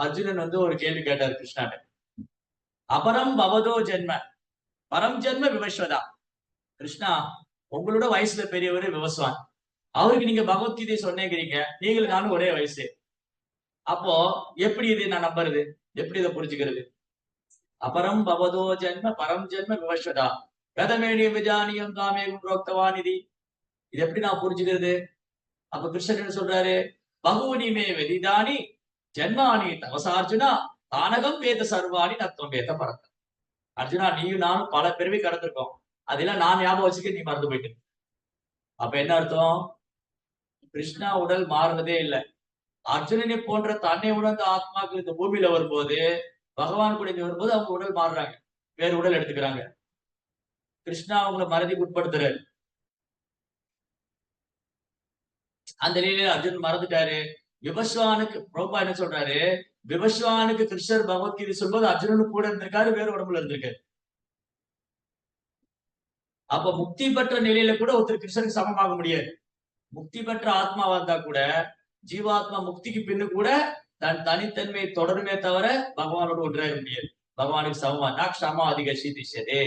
அர்ஜுனன் ஒரு கேள்வி கேட்டாரு கிருஷ்ணாட்ட. அபரம் பவதோ ஜென்ம பரம் ஜென்ம விவஸ்வதா. கிருஷ்ணா, உங்களோட வயசுல பெரியவர் விவஸ்வான், அவருக்கு நீங்க பகவத்கீதை சொன்னேங்கிறீங்க, நீங்களும் நானும் ஒரே வயசு. அப்போ எப்படி இது நான் நம்புறது, எப்படி இதை புரிஞ்சுக்கிறது? அபரம் பவதோ ஜென்ம பரம் ஜென்ம விவஸ்வதா கதமேனியம் விஜானியம் காமேகம் புரோக்தவான் இது எப்படி நான் புரிஞ்சுக்கிறது? அப்ப கிருஷ்ணன் என்ன சொல்றாரு, பகுவனி மே வெதிதானி ஜென்மானி தவசார்ஜுனா தானகம் வேத சர்வாணி நத்துவம் வேத பரத்த. அர்ஜுனா, நீயும் நானும் பல பிறவி கடந்திருக்கோம், அதெல்லாம் நான் ஞாபகம் வச்சுக்க நீ மறந்து போயிட்டு. அப்ப என்ன அர்த்தம்? கிருஷ்ணா உடல் மாறுறதே இல்லை. அர்ஜுனனை போன்ற தன்னை உணர்ந்த ஆத்மாக்கள் இந்த பூமியில வரும்போது, பகவான் கூட வரும்போது அவங்க உடல் மாறுறாங்க, வேறு உடல் எடுத்துக்கிறாங்க. கிருஷ்ணா அவங்களை மறதிக்கு உட்படுத்துறாரு. அந்த நிலையில அர்ஜுன் மறந்துட்டாரு. விபஸ்வானுக்கு பிரபா என்ன சொல்றாரு, விபஸ்வானுக்கு கிருஷ்ணர் பகவத்கீதை சொல்லும்போது அர்ஜுனனு கூட இருந்திருக்காரு, வேறு உடம்புல இருந்திருக்காரு. அப்ப முக்தி பெற்ற நிலையில கூட ஒருத்தர் கிருஷ்ணருக்கு சமமாக முடியாது. முக்தி பெற்ற ஆத்மாவா இருந்தா கூட ஜீவாத்மா முக்திக்கு பின்னு கூட தன் தனித்தன்மையை தொடருமே தவிர பகவானோடு ஒன்றாக முடியாது. பகவானுக்கு சமமா நாக்ஷமா அதிக சீதிஷதே,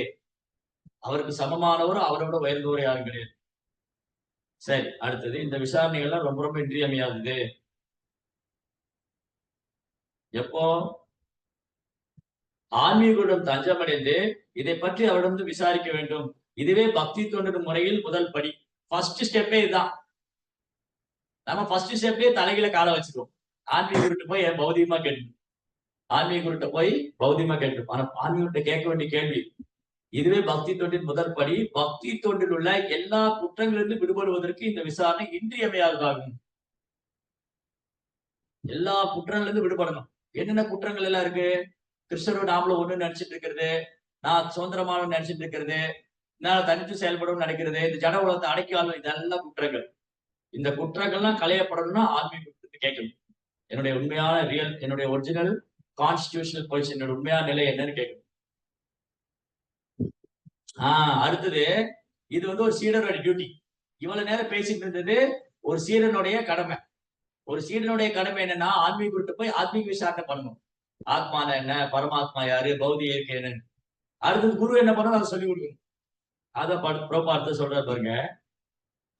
அவருக்கு சமமானவரும் அவரோட உயர்ந்தவர் யாரும் கிடையாது. சரி, அடுத்தது இந்த விசாரணைகள்லாம் ரொம்ப ரொம்ப இன்றியமையாதது. எப்போ ஆன்மீகம் தஞ்சமடைந்து இதை பற்றி அவரிடம் விசாரிக்க வேண்டும். இதுவே பக்தி தொண்டு முறையில் முதல் படி. ஃபர்ஸ்ட் ஸ்டெப்பே இதுதான். நம்ம ஃபர்ஸ்ட் ஸ்டெப்லயே தலையில காலை வச்சுக்கோம். ஆன்மீக குருட்ட போய் பௌதிகமா கேட்கணும், ஆன்மீக குருட்ட போய் பௌதிகமா கேட்கணும். ஆனா ஆன்மீக கேட்க வேண்டிய கேள்வி, இதுவே பக்தி தொண்டின் முதல் படி. பக்தி தொண்டில் உள்ள எல்லா குற்றங்களிலிருந்து விடுபடுவதற்கு இந்த விசாரணை இன்றியமையாததாகும். எல்லா குற்றங்களிலிருந்து விடுபடணும். என்னென்ன குற்றங்கள் எல்லாம் இருக்கு? கிருஷ்ணரோட நாமளும் ஒண்ணு நினைச்சிட்டு இருக்கிறது, நான் சுதந்திரமான நினைச்சிட்டு இருக்கிறது, நான் தனித்து செயல்படும் நினைக்கிறது, இந்த ஜட உலகத்தை அடைக்காலும், இதெல்லாம் குற்றங்கள். இந்த குற்றங்கள்லாம் களையப்படணும்னா ஆன்மீக கேட்கணும். என்னுடைய உண்மையான என்னுடைய ஒரிஜினல் கான்ஸ்டிடியூஷனல் பொசிஷன், என்னோட உண்மையான நிலை என்னன்னு கேட்கணும். அடுத்தது, இது ஒரு சீடரோட டியூட்டி. இவ்வளவு நேரம் பேசிட்டு இருந்தது ஒரு சீடனுடைய கடமை. ஒரு சீடனுடைய கடமை என்னன்னா, ஆன்மீக குருட்டு போய் ஆத்மீக விசாரணை பண்ணணும். ஆத்மான என்ன, பரமாத்மா யாரு, பௌதிக இயற்கை என்னன்னு. அடுத்தது குரு என்ன பண்ணணும், அதை சொல்லிக் கொடுக்கணும். அதை புரோபார்த்த சொல்ற பாருங்க.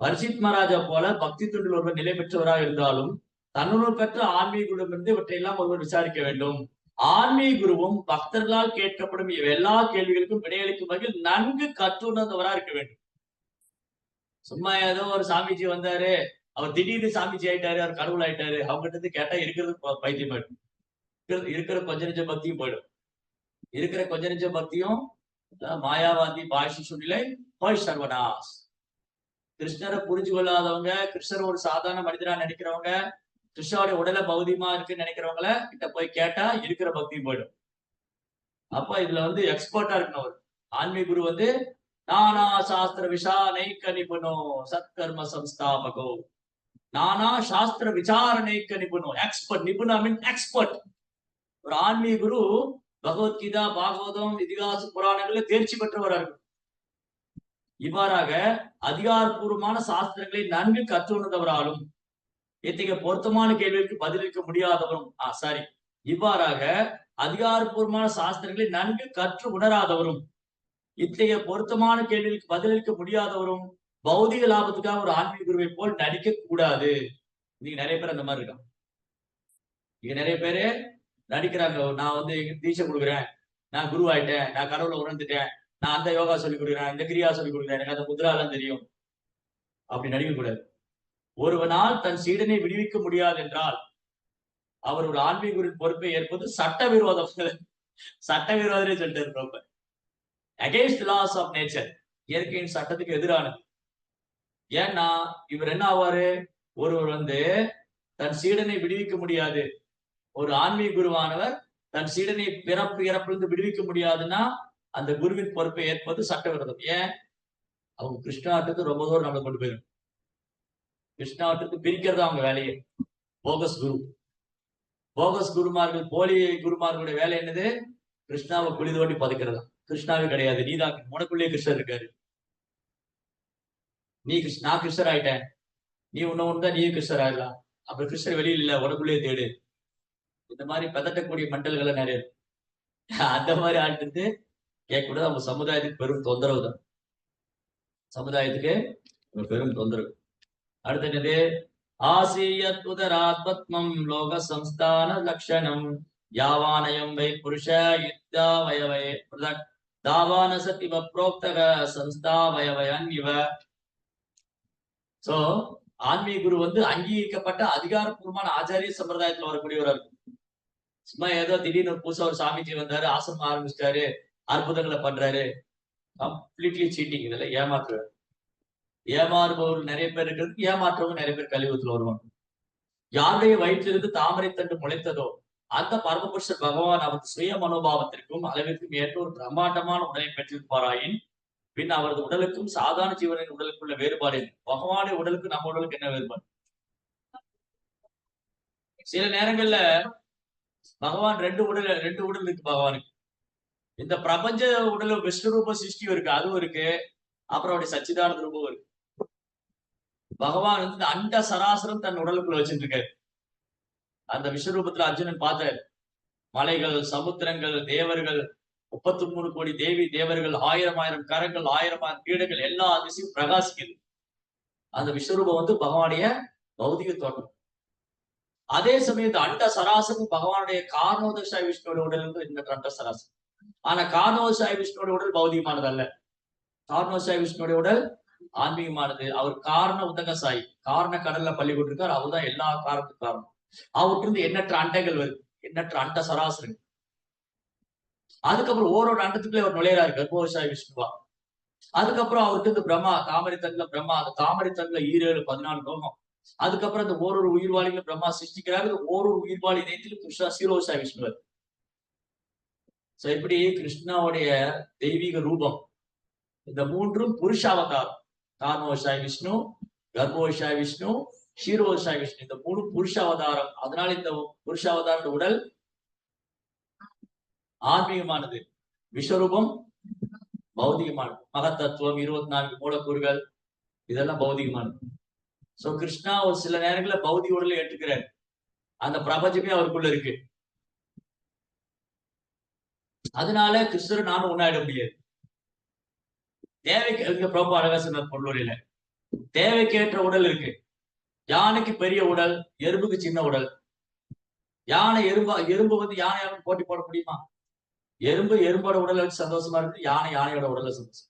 பரிஷித் மகாராஜா போல பக்தி தொண்டில் ஒருவர் நிலை பெற்றவராக இருந்தாலும் தன்னுணர்வு பெற்ற ஆன்மீக குருவிலிருந்து இவற்றையெல்லாம் ஒருவர் விசாரிக்க வேண்டும். ஆன்மீக குருவும் பக்தர்களால் கேட்கப்படும் எல்லா கேள்விகளுக்கும் விடையளிக்கும் வகையில் நன்கு கற்றுணர்ந்தவரா இருக்க வேண்டும். சும்மா ஏதோ ஒரு சாமிஜி வந்தாரு, அவர் திடீர்னு சாமிஜி ஆயிட்டாரு, அவர் கடவுள் ஆயிட்டாரு, அவங்ககிட்ட இருந்து கேட்டா இருக்கிறது பைத்தியம் ஆயிடும். இருக்கிற கொஞ்ச நெஞ்ச பக்தியும் போயிடும். இருக்கிற கொஞ்ச நெஞ்ச பக்தியும் மாயாவாதி பாஷி சுனிலை போய் சர்வநாஸ். கிருஷ்ணரை புரிஞ்சு கொள்ளாதவங்க, கிருஷ்ணர் ஒரு சாதாரண மனிதரா நினைக்கிறவங்க, கிருஷ்ணருடைய உடலை பௌதிகமா இருக்குன்னு நினைக்கிறவங்கள கிட்ட போய் கேட்டா இருக்கிற பக்தியும் போயிடும். அப்ப இதுல எக்ஸ்பர்ட்டா இருக்கணும். அவர் ஆன்மீக குரு நானா சாஸ்திர விசாரணைக்க நிபுணோ சத்கர்ம சம்ஸ்தாபகோ. நானா சாஸ்திர விசாரணைக்க நிபுணோ, எக்ஸ்பர்ட். நிபுணா மீன் எக்ஸ்பர்ட். ஒரு ஆன்மீக குரு பகவத்கீதா, பாகவதம், இதிகாச புராணங்கள்ல தேர்ச்சி பெற்றவரா இருக்கும். இவ்வாறாக அதிகாரப்பூர்வமான சாஸ்திரங்களை நன்கு கற்றுணர்ந்தவராலும் இத்தகைய பொருத்தமான கேள்விகளுக்கு பதிலளிக்க முடியாதவரும் இவ்வாறாக அதிகாரப்பூர்வமான சாஸ்திரங்களை நன்கு கற்று உணராதவரும் இத்தகைய பொருத்தமான கேள்விகளுக்கு பதிலளிக்க முடியாதவரும் பௌதிக லாபத்துக்காக ஒரு ஆன்மீக குருவை போல் நடிக்க கூடாது. நீங்க நிறைய பேர் அந்த மாதிரி இருக்காங்க. இங்க நிறைய பேரு நடிக்கிறாங்க. நான் வந்து தீட்சை கொடுக்குறேன், நான் குரு ஆயிட்டேன், நான் கடவுளை உணர்ந்துட்டேன், நான் அந்த யோகா சொல்லி கொடுக்குறேன், இந்த கிரியா சொல்லி கொடுக்குறேன், எனக்கு அந்த முத்ரா எல்லாம் தெரியும். அப்படி நடிக்க கூடாது. ஒருவனால் தன் சீடனை விடுவிக்க முடியாது என்றால் அவர் ஒரு ஆன்மீக குருவின் பொறுப்பை ஏற்பது சட்டவிரோதம். சட்டவிரோதமே சொல்லிட்டு ரொம்ப அகேன்ஸ்ட் லாஸ் ஆஃப் நேச்சர், இயற்கையின் சட்டத்துக்கு எதிரானது. ஏன்னா இவர் என்ன ஆவாரு, ஒருவர் வந்து தன் சீடனை விடுவிக்க முடியாது, ஒரு ஆன்மீக குருவானவர் தன் சீடனை பிறப்பு இறப்பிலிருந்து விடுவிக்க முடியாதுன்னா அந்த குருவின் பொறுப்பை ஏற்பது சட்டவிரோதம். ஏன்? அவங்க கிருஷ்ணாட்டுக்கு ரொம்ப தூரம் நம்மளை கொண்டு போயிடும். கிருஷ்ணாட்டுக்கு பிரிக்கிறது அவங்க வேலையே. போகஸ் குரு, போகஸ் குருமார்கள், போலி குருமார்களுடைய வேலை என்னது? கிருஷ்ணாவை குழி தோண்டி பதைக்கிறதா. கிருஷ்ணாவே கிடையாது, நீதான், உனக்குள்ளேயே கிருஷ்ணர் இருக்காரு. நீ நான் கிருஷ்ணர் ஆயிட்டேன், நீ ஒண்ணுதான், நீயும் கிருஷ்ணர் ஆயிடலாம். அப்புறம் கிருஷ்ணர் வெளியில் இல்ல, உனக்குள்ளேயே தேடு. இந்த மாதிரி பதட்டக்கூடிய மண்டல்களை நிறைய இருக்கு. அந்த மாதிரி ஆட்டு கேட்கக்கூடாது. அவங்க சமுதாயத்துக்கு பெரும் தொந்தரவு தான். சமுதாயத்துக்கு பெரும் தொந்தரவு. அடுத்து என்னது? ஆசியத் உதராத் பத்மம் லோக சம்ஸ்தான லட்சணம் யாவானயம் வை புருஷ யுத்தாவயவை தாவான சதிவ புரோக்தக சம்ஸ்தாவயவயன் இவ. சோ ஆன்மீக குரு வந்து அங்கீகரிக்கப்பட்ட அதிகாரப்பூர்வமான ஆச்சாரிய சம்பிரதாயத்துல வரக்கூடியவரா இருக்கும். சும்மா ஏதோ திடீர்னு ஒரு புதுசா ஒரு சாமிஜி வந்தாரு, ஆசிரமம் ஆரம்பிச்சிட்டாரு, அற்புதங்களை பண்றாரு. Completely cheating. இதுல ஏமாற்றுவார். ஏமாறுபவர்கள் நிறைய பேர் இருக்கிறது, ஏமாற்றவங்க நிறைய பேர் கலியுகத்துல வருவாங்க. யாருடைய வயிற்றிலிருந்து தாமரை தண்டு முளைத்ததோ அந்த பரமபுருஷர் பகவான் அவரது சுய மனோபாவத்திற்கும் அளவிற்கும் ஏற்ற ஒரு பிரம்மாண்டமான உடலை பெற்றிருப்பாராயின் பின் அவரது உடலுக்கும் சாதாரண ஜீவனின் உடலுக்குள்ள வேறுபாடு. பகவானுடைய உடலுக்கு நம்ம உடலுக்கு என்ன வேறுபாடு? சில நேரங்கள்ல பகவான் ரெண்டு உடல் இருக்கு பகவானுக்கு. இந்த பிரபஞ்ச உடல் விஷ்ணு ரூப சிருஷ்டியும் இருக்கு, அதுவும் இருக்கு. அப்புறம் அவருடைய சச்சிதானந்த ரூபம் இருக்கு. பகவான் வந்து இந்த அண்ட சராசரம் தன் உடலுக்குள்ள வச்சுட்டு இருக்காரு. அந்த விஸ்வரூபத்துல அர்ஜுனன் பார்த்தார். மலைகள், சமுத்திரங்கள், தேவர்கள், 33 கோடி தேவி தேவர்கள், 1000 கரங்கள், 1000 கீழங்கள், எல்லா அதிசயம் பிரகாசிக்குது. அந்த விஸ்வரூபம் வந்து பகவானுடைய பௌதிக தோற்றம். அதே சமயத்து அண்ட சராசரம் பகவானுடைய காரணோதசாய விஷ்ணுவோட உடல் இருந்து இந்த அண்ட சராசரம். ஆனா காரணோதசாய விஷ்ணுவோட உடல் பௌதிகமானது அல்ல. காரணோதசாய விஷ்ணுவோட உடல் ஆன்மீகமானது. அவர் காரண உதகசாயி, காரண கடல்ல பள்ளி கொண்டிருக்கார். அவர்தான் எல்லா காரணத்துக்கு காரணம். அவற்றிலிருந்து எண்ணற்ற அண்டங்கள் வருது, எண்ணற்ற அண்ட சராசரங்கள். அதுக்கப்புறம் ஓரோட அண்டத்துக்குள்ளே அவர் நுழையிறாரு, கர்ப்போதசாய விஷ்ணுவா. அதுக்கப்புறம் அவருக்கு வந்து பிரம்மா, தாமரை தண்டுல பிரம்மா, அந்த தாமரை தண்டுல 14 லோகம். அதுக்கப்புறம் அந்த ஓரொரு உயிர்வாளிகளும் பிரம்மா சிருஷ்டிக்கிறாரு. ஓரொரு உயிர்வாளி இதயத்திலும் கிருஷ்ணா சீரோசாய விஷ்ணுவர். சோ இப்படி கிருஷ்ணாவுடைய தெய்வீக ரூபம் இந்த மூன்றும் புருஷாவதாரம். காரணோசாய விஷ்ணு, கர்ப்போசாய விஷ்ணு, ஷீரோசாய விஷ்ணு, இந்த மூணு புருஷாவதாரம். அதனால இந்த புருஷாவதார உடல் ஆன்மீகமானது, விஸ்வரூபம் பௌதிகமானது. மகத்தத்துவம், 24 மூலக்கூறுகள், இதெல்லாம் பௌதிகமானது. சோ கிருஷ்ணா ஒரு சில நேரங்களில் பௌதிக உடலை ஏற்றுக்கிறார். அந்த பிரபஞ்சமே அவருக்குள்ள இருக்கு. அதனால கிருஷ்ணர் நானும் ஒன்னாயிட முடியாது. தேவைக்கு பிரபு அழகா சொன்னார் பொருளுரையில, தேவைக்கேற்ற உடல் இருக்கு. யானைக்கு பெரிய உடல், எறும்புக்கு சின்ன உடல். யானை எறும்பு வந்து யானையால போட்டி போட முடியுமா? எறும்போட உடலை வச்சு சந்தோஷமா இருக்கு, யானையோட உடலை சந்தோஷம்.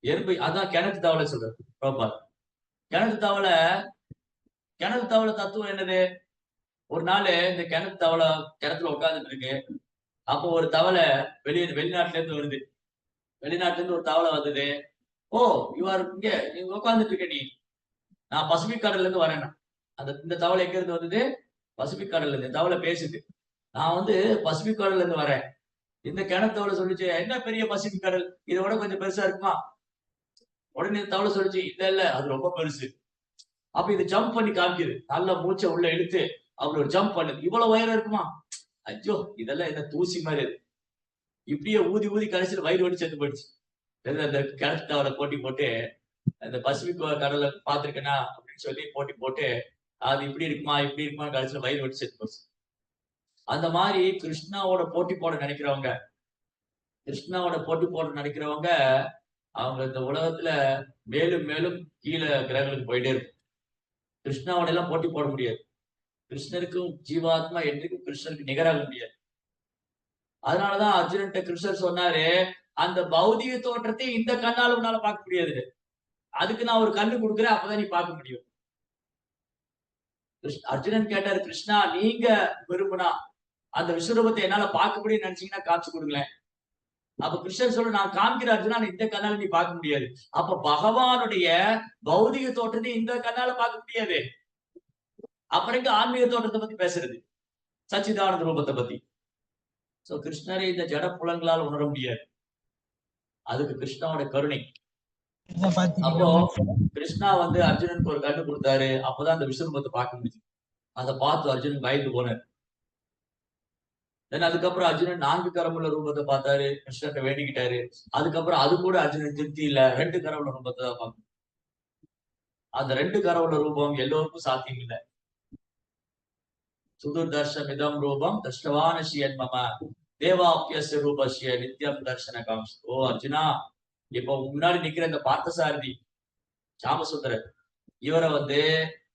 எறும்பு அதான் கிணத்து தவளை சொல்றது பிரபா. கிணத்து தவளை தத்துவம் என்னது? ஒரு நாள் இந்த கிணத்து தவளை கிணத்துல உட்கார்ந்துட்டு இருக்கு. அப்போ ஒரு தவளை வெளிநாட்டுல இருந்து வருது. வெளிநாட்டுல இருந்து ஒரு தவளை வந்தது. ஓ, இவர் இங்க நீங்க உட்கார்ந்துட்டு இருக்க, நீ நான் பசிபிக் கடல்ல இருந்து வரேன். இந்த தவளை எங்க இருந்து வந்தது? பசிபிக் கடல்ல இருந்து. தவளை பேசுது, நான் வந்து பசிபிக் கடல்ல இருந்து வரேன். இந்த கிணத்தவளை சொல்லிச்சு, என்ன பெரிய பசிபிக் கடல், இதை விட கொஞ்சம் பெருசா இருக்குமா? உடனே தவளை சொல்லிச்சு, இல்ல அது ரொம்ப பெருசு. அப்ப இது ஜம்ப் பண்ணி காமிக்குது. நல்ல மூச்சை உள்ள இழுத்து அப்படி ஒரு ஜம்ப் பண்ணுது. இவ்வளவு உயரம் இருக்குமா? ஐயோ, இதெல்லாம் என்ன தூசி மாதிரி இருக்கு. இப்படியே ஊதி கடைசியில் வயிறு வடி செத்து போயிடுச்சு. அந்த கிணத்து தவளை போட்டி போட்டு அந்த பசிபிக் கடலை பார்த்திருக்கேனா அப்படின்னு சொல்லி போட்டி போட்டு அது இப்படி இருக்குமா கடைசியில் வயிறு வடி செத்து போச்சு. அந்த மாதிரி கிருஷ்ணாவோட போட்டி போட நினைக்கிறவங்க அவங்க இந்த உலகத்துல மேலும் மேலும் கீழே கிரகங்களுக்கு போயிட்டே இருக்கும். கிருஷ்ணாவோட எல்லாம் போட்டி போட முடியாது. கிருஷ்ணருக்கும் ஜீவாத்மா என்றைக்கும் கிருஷ்ணருக்கு நிகராக முடியாது. அதனாலதான் அர்ஜுனன்ட்ட கிருஷ்ணர் சொன்னாரு, அந்த பௌதிக தோற்றத்தை இந்த கண்ணால உன்னால பார்க்க முடியாது. அதுக்கு நான் ஒரு கண்ணு கொடுக்குறேன், அப்பதான் நீ பார்க்க முடியும். அர்ஜுனன் கேட்டாரு, கிருஷ்ணா நீங்க விரும்பினா அந்த விஸ்வரூபத்தை என்னால பார்க்க முடியும்னு நினைச்சீங்கன்னா காட்சி கொடுங்களேன். அப்ப கிருஷ்ணன் சொல்ல, நான் காமிக்கிற அர்ஜுனா இந்த கண்ணால நீ பார்க்க முடியாது. அப்ப பகவானுடைய பௌதிக தோற்றத்தை இந்த கண்ணால பார்க்க முடியாது. அப்புறம் இங்க ஆன்மீக தோற்றத்தை பத்தி பேசுறது, சச்சிதானந்த ரூபத்தை பத்தி. சோ கிருஷ்ணரை இந்த ஜட புலங்களால் உணர முடியாது. அதுக்கு கிருஷ்ணாவோட கருணை. அப்போ கிருஷ்ணா வந்து அர்ஜுனனுக்கு ஒரு கண்ணு கொடுத்தாரு. அப்பதான் அந்த விஸ்வரூபத்தை பார்க்க முடியும். அதை பார்த்து அர்ஜுனன் பயந்து போனார். அதுக்கப்புறம் அர்ஜுனன் 4 கரமுள்ள ரூபத்தை பார்த்தாரு, கிருஷ்ணர்கிட்ட வேண்டிக்கிட்டாரு. அதுக்கப்புறம் அது கூட அர்ஜுனன் திருப்தி இல்ல, 2 கரவுள்ள ரூபத்தை தான் பார்க்கணும். அந்த 2 கரவுள்ள ரூபம் எல்லோருக்கும் சாத்தியம் இல்லை. சுதுர்தர்ஷமிதம் ரூபம் தஷ்டவானசி மம தேவாப்யஸ்ய ரூபஸ்ய நித்யம் தர்ஷன காம்ஸ். ஓ அர்ஜுனா, இப்போ முன்னாடி நிக்கிற இந்த பார்த்தசாரதி சாமசுந்தரர், இவரை வந்து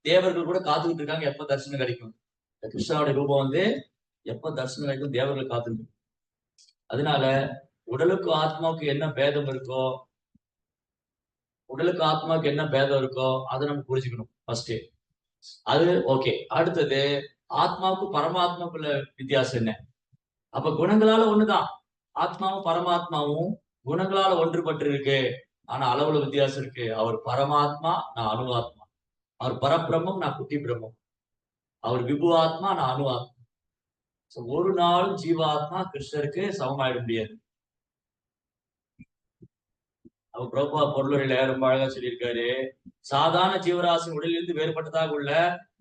தேவர்கள் கூட காத்துக்கிட்டு இருக்காங்க, எப்ப தரிசனம் கிடைக்கும். கிருஷ்ணாவுடைய ரூபம் வந்து எப்ப தரிசனம் கிடைக்கும் தேவர்கள் காத்துக்கிட்டு. அதனால உடலுக்கு ஆத்மாவுக்கு என்ன பேதம் இருக்கோ, உடலுக்கு ஆத்மாவுக்கு என்ன பேதம் இருக்கோ அதை நம்ம புரிஞ்சுக்கணும் ஃபர்ஸ்ட். அது ஓகே. அடுத்தது ஆத்மாவுக்கு பரமாத்மாவுக்குள்ள வித்தியாசம் என்ன? அப்ப குணங்களால ஒண்ணுதான், ஆத்மாவும் பரமாத்மாவும் குணங்களால ஒன்றுபட்டு இருக்கு. ஆனா அளவுல வித்தியாசம் இருக்கு. அவர் பரமாத்மா, நான் அணுவாத்மா. அவர் பரபிரம்மம், நான் குட்டி பிரம்மம். அவர் விபு ஆத்மா, நான் அணு ஆத்மா. ஒரு நாளும் ஜீவாத்மா கிருஷ்ணருக்கு சமமாயிட முடியாது. அவர் பிரபா பொருளுரையில ரொம்ப அழகா சொல்லியிருக்காரு, சாதாரண ஜீவராசி உடலிலிருந்து வேறுபட்டதாக உள்ள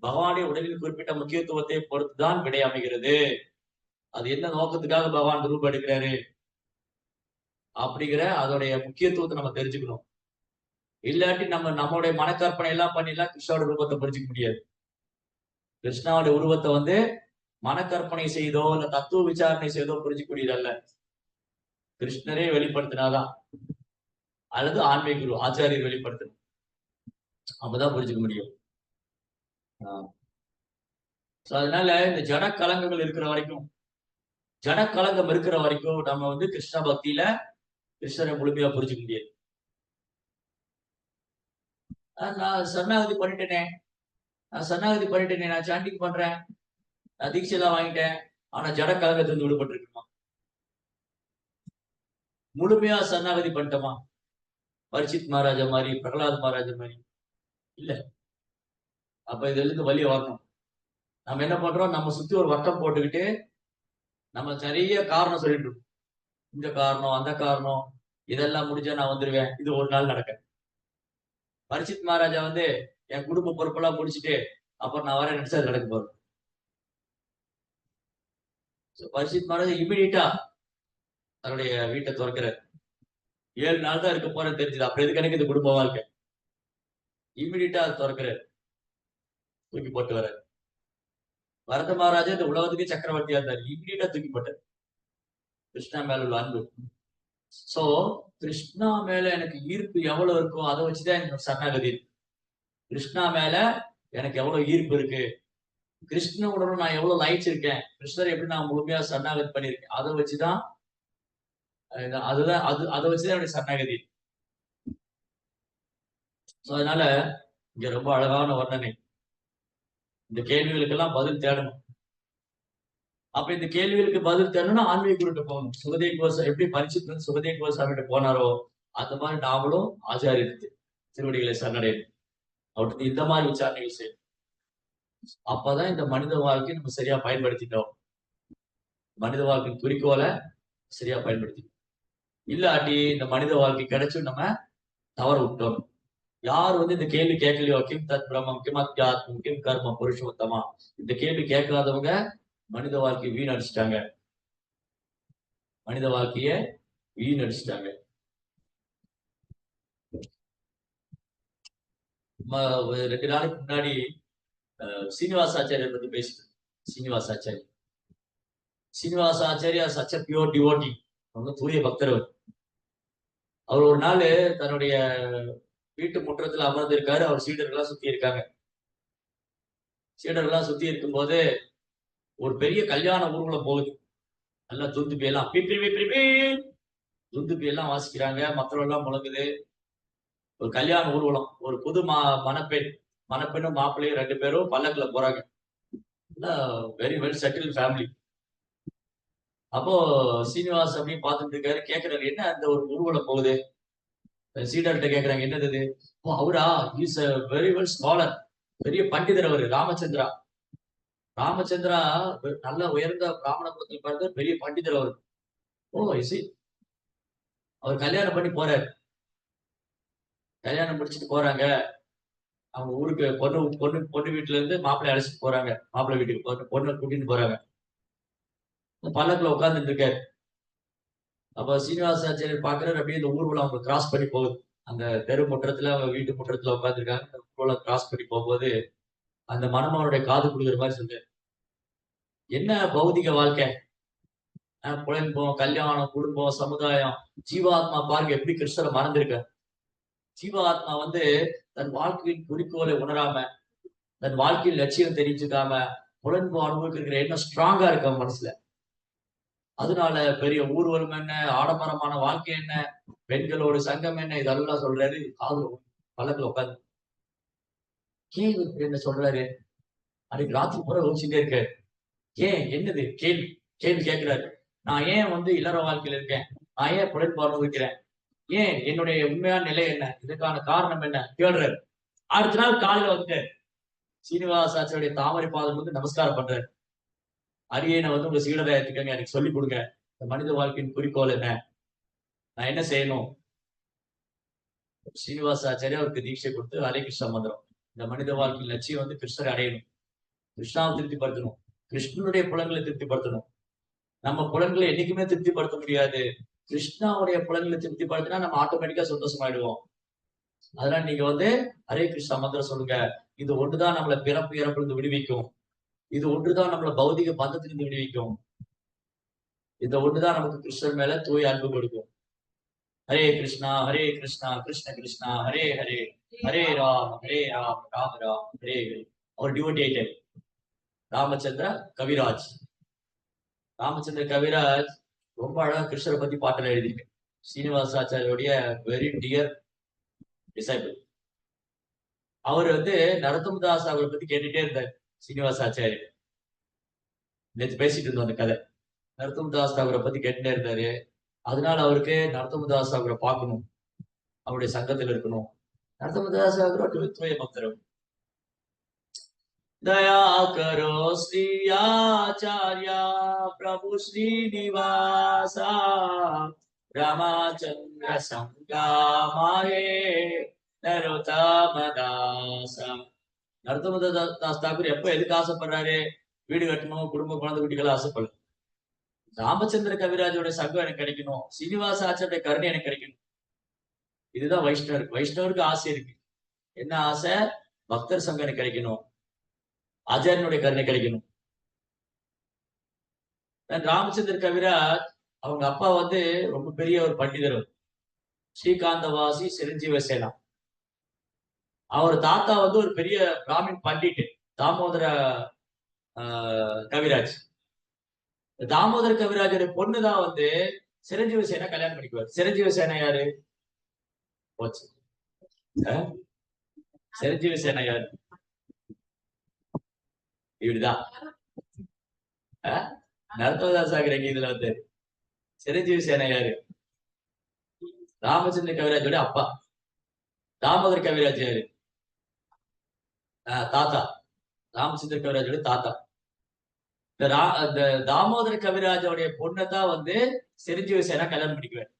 பகவானுடைய உடலில் குறிப்பிட்ட முக்கியத்துவத்தை பொறுத்துதான் விடை அமைகிறது. அது என்ன நோக்கத்துக்காக பகவான் ரூபம் எடுக்கிறாரு அப்படிங்கிற அதோடைய முக்கியத்துவத்தை நம்ம தெரிஞ்சுக்கணும். இல்லாட்டி நம்மளுடைய மனக்கற்பனை எல்லாம் பண்ணிலாம் கிருஷ்ணாவோட ரூபத்தை புரிஞ்சுக்க முடியாது. கிருஷ்ணாவுடைய உருவத்தை வந்து மனக்கற்பனை செய்தோ இல்ல தத்துவ விசாரணை செய்தோ புரிஞ்சுக்கூடியது அல்ல. கிருஷ்ணரே வெளிப்படுத்தினாதான், அல்லது ஆன்மீக குரு ஆச்சாரியர் வெளிப்படுத்தணும், அப்பதான் புரிஞ்சுக்க முடியும். அதனால இந்த ஜட கலங்கங்கள் இருக்கிற வரைக்கும், ஜட கலங்கம் இருக்கிற வரைக்கும் நம்ம வந்து கிருஷ்ண பக்தியில கிருஷ்ணரை முழுமையா புரிஞ்சுக்க முடியாது. நான் சரணாகதி பண்ணிட்டேனே, நான் சாண்டிங் பண்றேன், நான் தீட்சையெல்லாம் வாங்கிட்டேன், ஆனா ஜட கலங்கத்திலிருந்து விடுபட்டு இருக்குமா? முழுமையா சரணாகதி பண்ணிட்டோமா? பரிசித் மகாராஜா மாதிரி, பிரகலாத் மகாராஜா மாதிரி இல்ல. அப்ப இதுல இருந்து வழிய வரணும். நம்ம என்ன பண்றோம், நம்ம சுத்தி ஒரு வட்டம் போட்டுக்கிட்டு நம்ம நிறைய காரணம் சொல்லிட்டு இருக்கோம். இந்த காரணம் அந்த காரணம், இதெல்லாம் முடிஞ்சா நான் வந்துருவேன், இது ஒரு நாள் நடக்க. பரிசித் மகாராஜா வந்து என் குடும்ப பொறுப்பெல்லாம் முடிச்சுட்டு அப்புறம் நான் வரேன் நினைச்சா நடக்க போறேன். பரிசித் மகாராஜா இமிடியட்டா தன்னுடைய வீட்டை திறக்கிறார். 7 நாள் தான் இருக்க போறேன்னு தெரிஞ்சது. அப்புறம் எதுக்கு எனக்கு இந்த குடும்ப வாழ்க்கை? இமிடியட்டா திறக்கிறார், தூக்கி போட்டு வர. பரத மகாராஜா இந்த உலகத்துக்கு சக்கரவர்த்தியா இருந்தார், இமிடியட்டா தூக்கி போட்டார். கிருஷ்ணா மேல உள்ள அன்பு. சோ கிருஷ்ணா மேல எனக்கு ஈர்ப்பு எவ்வளவு இருக்கோ அதை வச்சுதான் எனக்கு சரணாகதி இருக்கு. கிருஷ்ணா மேல எனக்கு எவ்வளவு ஈர்ப்பு இருக்கு, கிருஷ்ணனோட நான் எவ்வளவு லயிச்சிருக்கேன், கிருஷ்ணரை எப்படி நான் முழுமையா சரணாகதி பண்ணிருக்கேன், அதை வச்சுதான் அதை வச்சுதான் என்னுடைய சரணாகதி. அதனால இங்க ரொம்ப அழகான வர்ணனை. இந்த கேள்விகளுக்கெல்லாம் பதில் தேடணும். அப்ப இந்த கேள்விகளுக்கு பதில் தேடணும்னா ஆன்மீக குருட்ட போகணும். சுகதேவ கோசாமி எப்படி பரிசுத்தன் சுகதேவ கோசாமிகிட்ட போனாரோ அந்த மாதிரி நாமளும் ஆச்சாரியத்து திருவடிகளை சரணடையணும். அவருக்கு இந்த மாதிரி விசாரணைகள் செய்யணும். அப்பதான் இந்த மனித வாழ்க்கையை நம்ம சரியா பயன்படுத்திட்டோம். மனித வாழ்க்கையின் குறிக்கோளை சரியா பயன்படுத்தி, இல்லாட்டி இந்த மனித வாழ்க்கை கிடைச்சும் நம்ம தவற விட்டோம். யார் வந்து இந்த கேள்வி கேட்கலையோ, கிம் தத் பிரம்மம் கிம் அத்தியாத்மம் கிம் கர்மம் புருஷோத்தமா, இந்த கேள்வி கேட்காதவங்க மனித வாழ்க்கையை வீணடிச்சிட்டாங்க. மனித வாழ்க்கைய வீணடிச்சிட்டாங்க. 2 நாளைக்கு முன்னாடி சீனிவாசாச்சாரியர் பத்தி பேசிட்டு, சீனிவாசாச்சாரியா சச்ச பியூர் டிவோட்டி, அவங்க தூய பக்தர். அவர் ஒரு நாள் தன்னுடைய வீட்டு முற்றத்துல அமர்ந்து இருக்காரு. அவர் சீடர்கள்லாம் சுத்தி இருக்காங்க. சீடர்கள்லாம் சுத்தி இருக்கும்போது ஒரு பெரிய கல்யாண ஊர்வலம் போகுது. நல்லா துந்துபி எல்லாம் துந்துபி எல்லாம் வாசிக்கிறாங்க. மத்தளம் எல்லாம் முழங்குது. ஒரு கல்யாண ஊர்வலம். ஒரு புது மணப்பெண்ணும் மாப்பிள்ளையும் 2 பேரும் பல்லக்குல போறாங்க. Very well settle family. அப்போ சீனிவாஸ் அப்படின்னு பார்த்துட்டு இருக்காரு. கேட்கிறாரு, என்ன அந்த ஒரு ஊர்வலம் போகுது? சீடர்கிட்ட கேட்கறாங்க, என்னது இது? ஓ, அவரா? Is a very well scholar. பெரிய பண்டிதர் அவரு. ராமச்சந்திரா நல்ல உயர்ந்த பிராமண குலத்தில் பிறந்த பெரிய பண்டிதர் அவர். ஓ, இசி. அவர் கல்யாணம் பண்ணி போறாரு. கல்யாணம் முடிச்சுட்டு போறாங்க. அவங்க ஊருக்கு பொண்ணு வீட்டுல இருந்து மாப்பிள்ளை அழைச்சிட்டு போறாங்க. மாப்பிள்ளை வீட்டுக்கு பொண்ணை கூட்டிட்டு போறாங்க. பல்லக்குல உட்கார்ந்துட்டு இருக்காரு. அப்ப சீனிவாசாச்சாரியர் பாக்குறாரு. அப்படியே இந்த ஊர்வலம் அவங்க கிராஸ் பண்ணி போகுது. அந்த தெரு முற்றத்துல, அவங்க வீட்டு முற்றத்துல உட்காந்துருக்காங்க. அந்த ஊர்வலம் கிராஸ் பண்ணி போகும்போது அந்த மணமகனுடைய காது குடுக்குற மாதிரி சொல்றாரு, என்ன பௌதிக வாழ்க்கை, புலன்பம், கல்யாணம், குடும்பம், சமுதாயம். ஜீவாத்மா பாருங்க எப்படி கிருஷ்ணரை மறந்திருக்க. ஜீவாத்மா தன் வாழ்க்கையின் குறிக்கோளை உணராம, தன் வாழ்க்கையின் லட்சியம் தெரிஞ்சுக்காம, புலன்பம் அனுபவிக்கிற எண்ணம் ஸ்ட்ராங்கா இருக்க மனசுல. அதனால பெரிய ஊர்வலம் என்ன, ஆடம்பரமான வாழ்க்கை என்ன, பெண்களோட சங்கம் என்ன, இதெல்லாம் சொல்றாரு. காது பல்லக்குல உட்காந்து கேள்வி என்ன சொல்றாரு. அன்னைக்கு ராத்திரி பூரா யோசிச்சுட்டே இருக்காரு. ஏன், என்னது கேள்வி கேள்வி கேட்கிறாரு. நான் ஏன் இல்லற வாழ்க்கையில இருக்கேன்? நான் ஏன் புலன்பு அனுபவிக்கிறேன்? ஏன் என்னுடைய உண்மையான நிலை என்ன? இதுக்கான காரணம் என்ன கேள்றாரு. அடுத்த நாள் காலையில சீனிவாசாச்சாரிய தாமரை பாதம் நமஸ்காரம் பண்றாரு. அரியனை உங்க சீடரை ஏத்துக்கங்க, எனக்கு சொல்லிக் கொடுங்க. இந்த மனித வாழ்க்கையின் குறிக்கோள் என்ன, நான் என்ன செய்யணும்? சீனிவாசாச்சாரியா அவருக்கு தீட்சை கொடுத்து ஹரே கிருஷ்ண மந்திரம். இந்த மனித வாழ்க்கையின் லட்சியம் கிருஷ்ணரை அடையணும், கிருஷ்ணாவை திருப்திப்படுத்தணும், கிருஷ்ணனுடைய புலன்களை திருப்திப்படுத்தணும். நம்ம புலன்களை என்னைக்குமே திருப்திப்படுத்த முடியாது. கிருஷ்ணாவுடைய புலன்களை திருப்திப்படுத்தினா நம்ம ஆட்டோமேட்டிக்கா சந்தோஷமாயிடுவோம். அதனால நீங்க ஹரே கிருஷ்ணா மந்திரம் சொல்லுங்க. இது ஒன்றுதான் நம்மளை பிறப்பு இறப்பிலிருந்து விடுவிக்கும். இது ஒன்றுதான் நம்மளை பௌதிக பந்தத்திலிருந்து விடுவிக்கும். இந்த ஒன்றுதான் நமக்கு கிருஷ்ணர் மேல தூய அன்பு கொடுக்கும். ஹரே கிருஷ்ணா கிருஷ்ண கிருஷ்ணா ஹரே ஹரே, ஹரே ராம் ராம ராம் ஹரே ஹரே. அவர் டிவோட்டி ஆயிட்டார். ராமச்சந்திர கவிராஜ். ராமச்சந்திர கவிராஜ் ரொம்ப அழகா கிருஷ்ணரை பத்தி பாட்டுல எழுதியிருக்கு. சீனிவாசாச்சாரியோடைய வெரி டியர் டிசைபிள். அவர் நரத்தமதாஸ் அவரை பத்தி கேட்டுட்டே இருந்தார். சீனிவாசாச்சாரி நேற்று பேசிட்டு இருந்தோம் அந்த கதை. நரத்தமதாஸ் அவரை பத்தி கேட்டுட்டே இருந்தாரு. அதனால அவருக்கு நரத்தமதாஸ் அவரை பார்க்கணும், அவருடைய சங்கத்தில் இருக்கணும். நரத்தமதாஸ் அவரோட தூய பக்தர். दया करो श्री आचार्य प्रभु श्रीनिवासा, रामचंद्र संगा मारे नरोत्तमदासा. நரத்தமதாஸ் தாக்கூர் எப்ப எதுக்கு ஆசைப்படுறாரு? வீடு கட்டணும், குடும்ப குழந்தை குட்டிகளை ஆசைப்படல. ராமச்சந்திர கவிராஜோட சங்கம் எனக்கு கிடைக்கணும், சீனிவாச ஆச்சாரிய கருணை எனக்கு கிடைக்கணும். இதுதான் வைஷ்ணவருக்கு ஆசை இருக்கு. என்ன ஆசை? பக்தர் சங்கம் எனக்கு கிடைக்கணும், ஆச்சாரியனுடைய கருணை கிடைக்கணும். ராமச்சந்திர கவிராஜ் அவங்க அப்பா ரொம்ப பெரிய ஒரு பண்டிதர், ஸ்ரீகாந்தவாசி சிரஞ்சீவ சேனா. அவர் தாத்தா ஒரு பெரிய பிராமின் பண்டிட், தாமோதர கவிராஜ். தாமோதர கவிராஜோட பொண்ணுதான் சிரஞ்சீவ சேனா கல்யாணம் பண்ணிக்குவார். சிரஞ்சீவ சேனா யாரு? போச்சு. சிரஞ்சீவ சேனா யாரு? இப்படிதான் நரத்தமதாஸ் ஆகுறீங்க. இதுல சிரஞ்சீவி சேனா யாரு? ராமச்சந்திர கவிராஜோட அப்பா. தாமோதர கவிராஜ் யாரு? தாத்தா. ராமச்சந்திர கவிராஜோட தாத்தா. இந்த தாமோதர கவிராஜோடைய பொண்ணதான் சிரஞ்சீவி சேனா கல்யாணம் பண்ணிக்குவார்.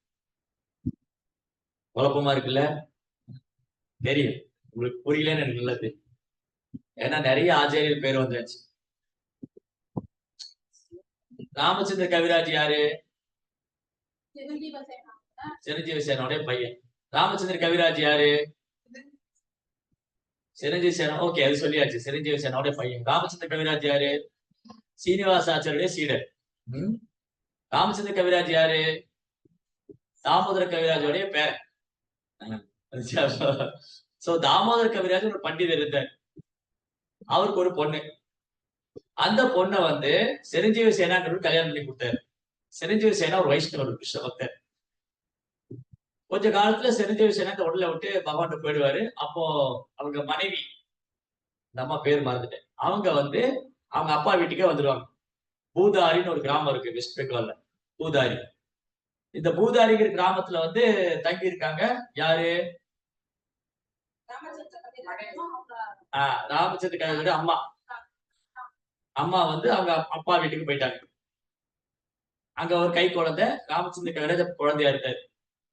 குழப்பமா இருக்குல்ல? தெரியும் உங்களுக்கு, புரியலன்னு எனக்கு நல்லது. ஏன்னா நிறைய ஆச்சாரியர் பேர் வந்தாச்சு. ராமச்சந்திர கவிராஜ் யாரு? சிரஞ்சீவி சேனோட பையன். ராமச்சந்திர கவிராஜ் யாரு? சிரஞ்சீவி சேனா. ஓகே, அது சொல்லியாச்சு. சிரஞ்சீவி சேனோட பையன். ராமச்சந்திர கவிராஜ் யாரு? சீனிவாசாச்சாரிய சீடர். ராமச்சந்திர கவிராஜ் யாரு? தாமோதர கவிராஜோடைய பேர். சோ தாமோதர் கவிராஜ் ஒரு பண்டிதர் இருந்தார். அவருக்கு ஒரு பொண்ணு. அந்த பொண்ணை வந்து சிரஞ்சீவி சேனாங்கிறவர் கல்யாணம் பண்ணி கொடுத்தாரு. சிரஞ்சீவி சேனா ஒரு வைஷ்ணவர், கிருஷ்ண பக்தர். கொஞ்ச காலத்துல சிரஞ்சீவி சேனா இந்த உடலை விட்டு பகவான் போயிடுவாரு. அப்போ அவங்க மனைவி, இந்த அம்மா பேர் மறந்துட்டேன், அவங்க வந்து அவங்க அப்பா வீட்டுக்கே வந்துடுவாங்க. பூதாரின்னு ஒரு கிராமம் இருக்கு வெஸ்ட் பெங்கால்ல, பூதாரி. இந்த பூதாரிங்கிற கிராமத்துல வந்து தங்கி இருக்காங்க. யாரு? ராமச்சந்திர கவியோட அம்மா. அம்மா வந்து அவங்க அப்பா வீட்டுக்கு போயிட்டாங்க. அங்க ஒரு கை குழந்தை, ராமச்சந்திர கவிராஜ் குழந்தையா இருந்தாரு.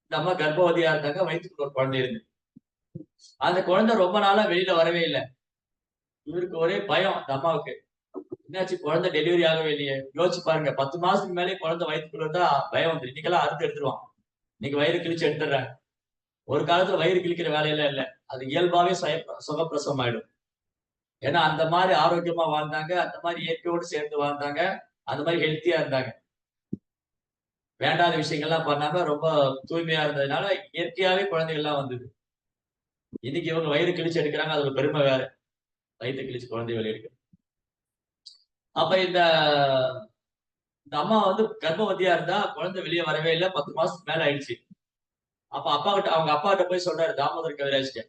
இந்த அம்மா கர்ப்பவதியா இருந்தாங்க, வயிற்றுக்கு ஒரு குழந்தை இருந்து. அந்த குழந்தை ரொம்ப நாளா வெளியில வரவே இல்லை. இவருக்கு ஒரே பயம், அந்த அம்மாவுக்கு. என்னாச்சு, குழந்தை டெலிவரி ஆகவே இல்லையே. யோசிச்சு பாருங்க, 10 மாசத்துக்கு மேலே குழந்தை வயிற்றுக்குள்ள இருந்தா பயம் வந்து இன்னைக்கெல்லாம் அறுத்து எடுத்துருவான். இன்னைக்கு வயிறு கிழிச்சு எடுத்துடுறேன். ஒரு காலத்துல வயிறு கிழிக்கிற வேலையெல்லாம் இல்லை. அது இயல்பாவே சுகப்பிரசவம் ஆயிடும். ஏன்னா அந்த மாதிரி ஆரோக்கியமா வாழ்ந்தாங்க, அந்த மாதிரி இயற்கையோடு சேர்ந்து வாழ்ந்தாங்க, அந்த மாதிரி ஹெல்த்தியா இருந்தாங்க. வேண்டாத விஷயங்கள்லாம் பண்ணாம ரொம்ப தூய்மையா இருந்ததுனால இயற்கையாவே குழந்தைகள்லாம் வந்தது. இன்னைக்கு இவங்க வயிறு கிழிச்சு எடுக்கிறாங்க, அது ஒரு பெருமை வேற. வயிற்று கிழிச்சு குழந்தை வெளியெடுக்க. அப்ப இந்த அம்மா வந்து கர்ப்பவதியா இருந்தா, குழந்தை வெளியே வரவே இல்லை. 10 மாசத்துக்கு மேல ஆயிடுச்சு. அப்ப அவங்க அப்பா கிட்ட போய் சொல்றாரு தாமோதர் கவிராஜ்கிட்ட,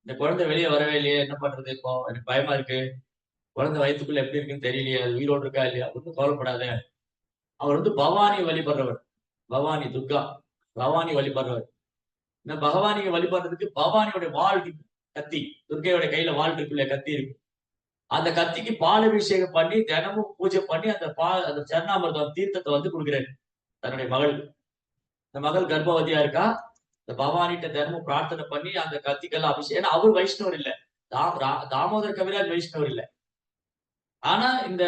இந்த குழந்தை வெளியே வரவே இல்லையே, என்ன பண்றது, இப்போ எனக்கு பயமா இருக்கு, குழந்தை வயிற்றுக்குள்ள எப்படி இருக்குன்னு தெரியலையா, அது உயிரோடு இருக்கா இல்லையா, ஒன்றும் கவலைப்படாத. அவர் வந்து பவானி வழிபடுறவர், பவானி துர்கா, பவானி வழிபடுறவர். இந்த பகவானியை வழிபடுறதுக்கு பவானியோட வாள் இருக்கு, கத்தி, துர்கையோட கையில வாள் இருக்குல்ல, கத்தி இருக்கு. அந்த கத்திக்கு பால் அபிஷேகம் பண்ணி தினமும் பூஜை பண்ணி அந்த சரணாமிர்தம் தீர்த்தத்தை வந்து கொடுக்குறாரு தன்னுடைய மகளுக்கு. இந்த மகள் கர்ப்பவதியா இருக்கா. இந்த பவானிட்ட தினமும் பிரார்த்தனை பண்ணி அந்த கத்திக்கெல்லாம் அபிஷேகம். ஏன்னா அவர் வைஷ்ணவர் இல்ல, தாமோதர் கவிராஜ் வைஷ்ணவர் இல்ல. ஆனா இந்த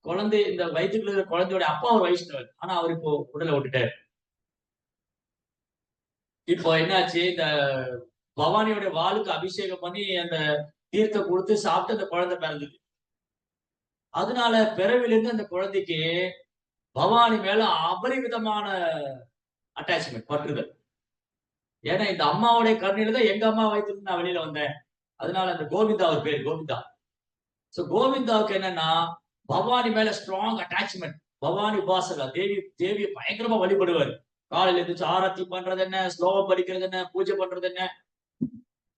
குழந்தை, இந்த வயிற்றுக்குள்ள இருக்கிற குழந்தையோட அப்பா ஒரு வைஷ்ணவர். ஆனா அவர் இப்போ உடலை விட்டுட்டாரு. இப்போ என்னாச்சு, இந்த பவானியோட வாளுக்கு அபிஷேகம் பண்ணி அந்த தீர்த்தம் கொடுத்து சாப்பிட்டு அந்த குழந்தை பிறந்தது. அதனால பிறவிலிருந்து அந்த குழந்தைக்கு பவானி மேல அபரிவிதமான அட்டாச்மெண்ட், பற்றுதல். ஏன்னா இந்த அம்மாவுடைய கருணையில தான் எங்க அம்மா வயிற்றுல நான் வெளியில வந்தேன். அதனால அந்த கோவிந்தா அவர் பேர், கோவிந்தா. சோ கோவிந்தாவுக்கு என்னன்னா பவானி மேல ஸ்ட்ராங் அட்டாச்மெண்ட். பவானி உபாசகா, தேவியை பயங்கரமா வழிபடுவார். காலையில இருந்து ஆரத்தி பண்றது என்ன, ஸ்லோகம் படிக்கிறது என்ன, பூஜை பண்றது என்ன.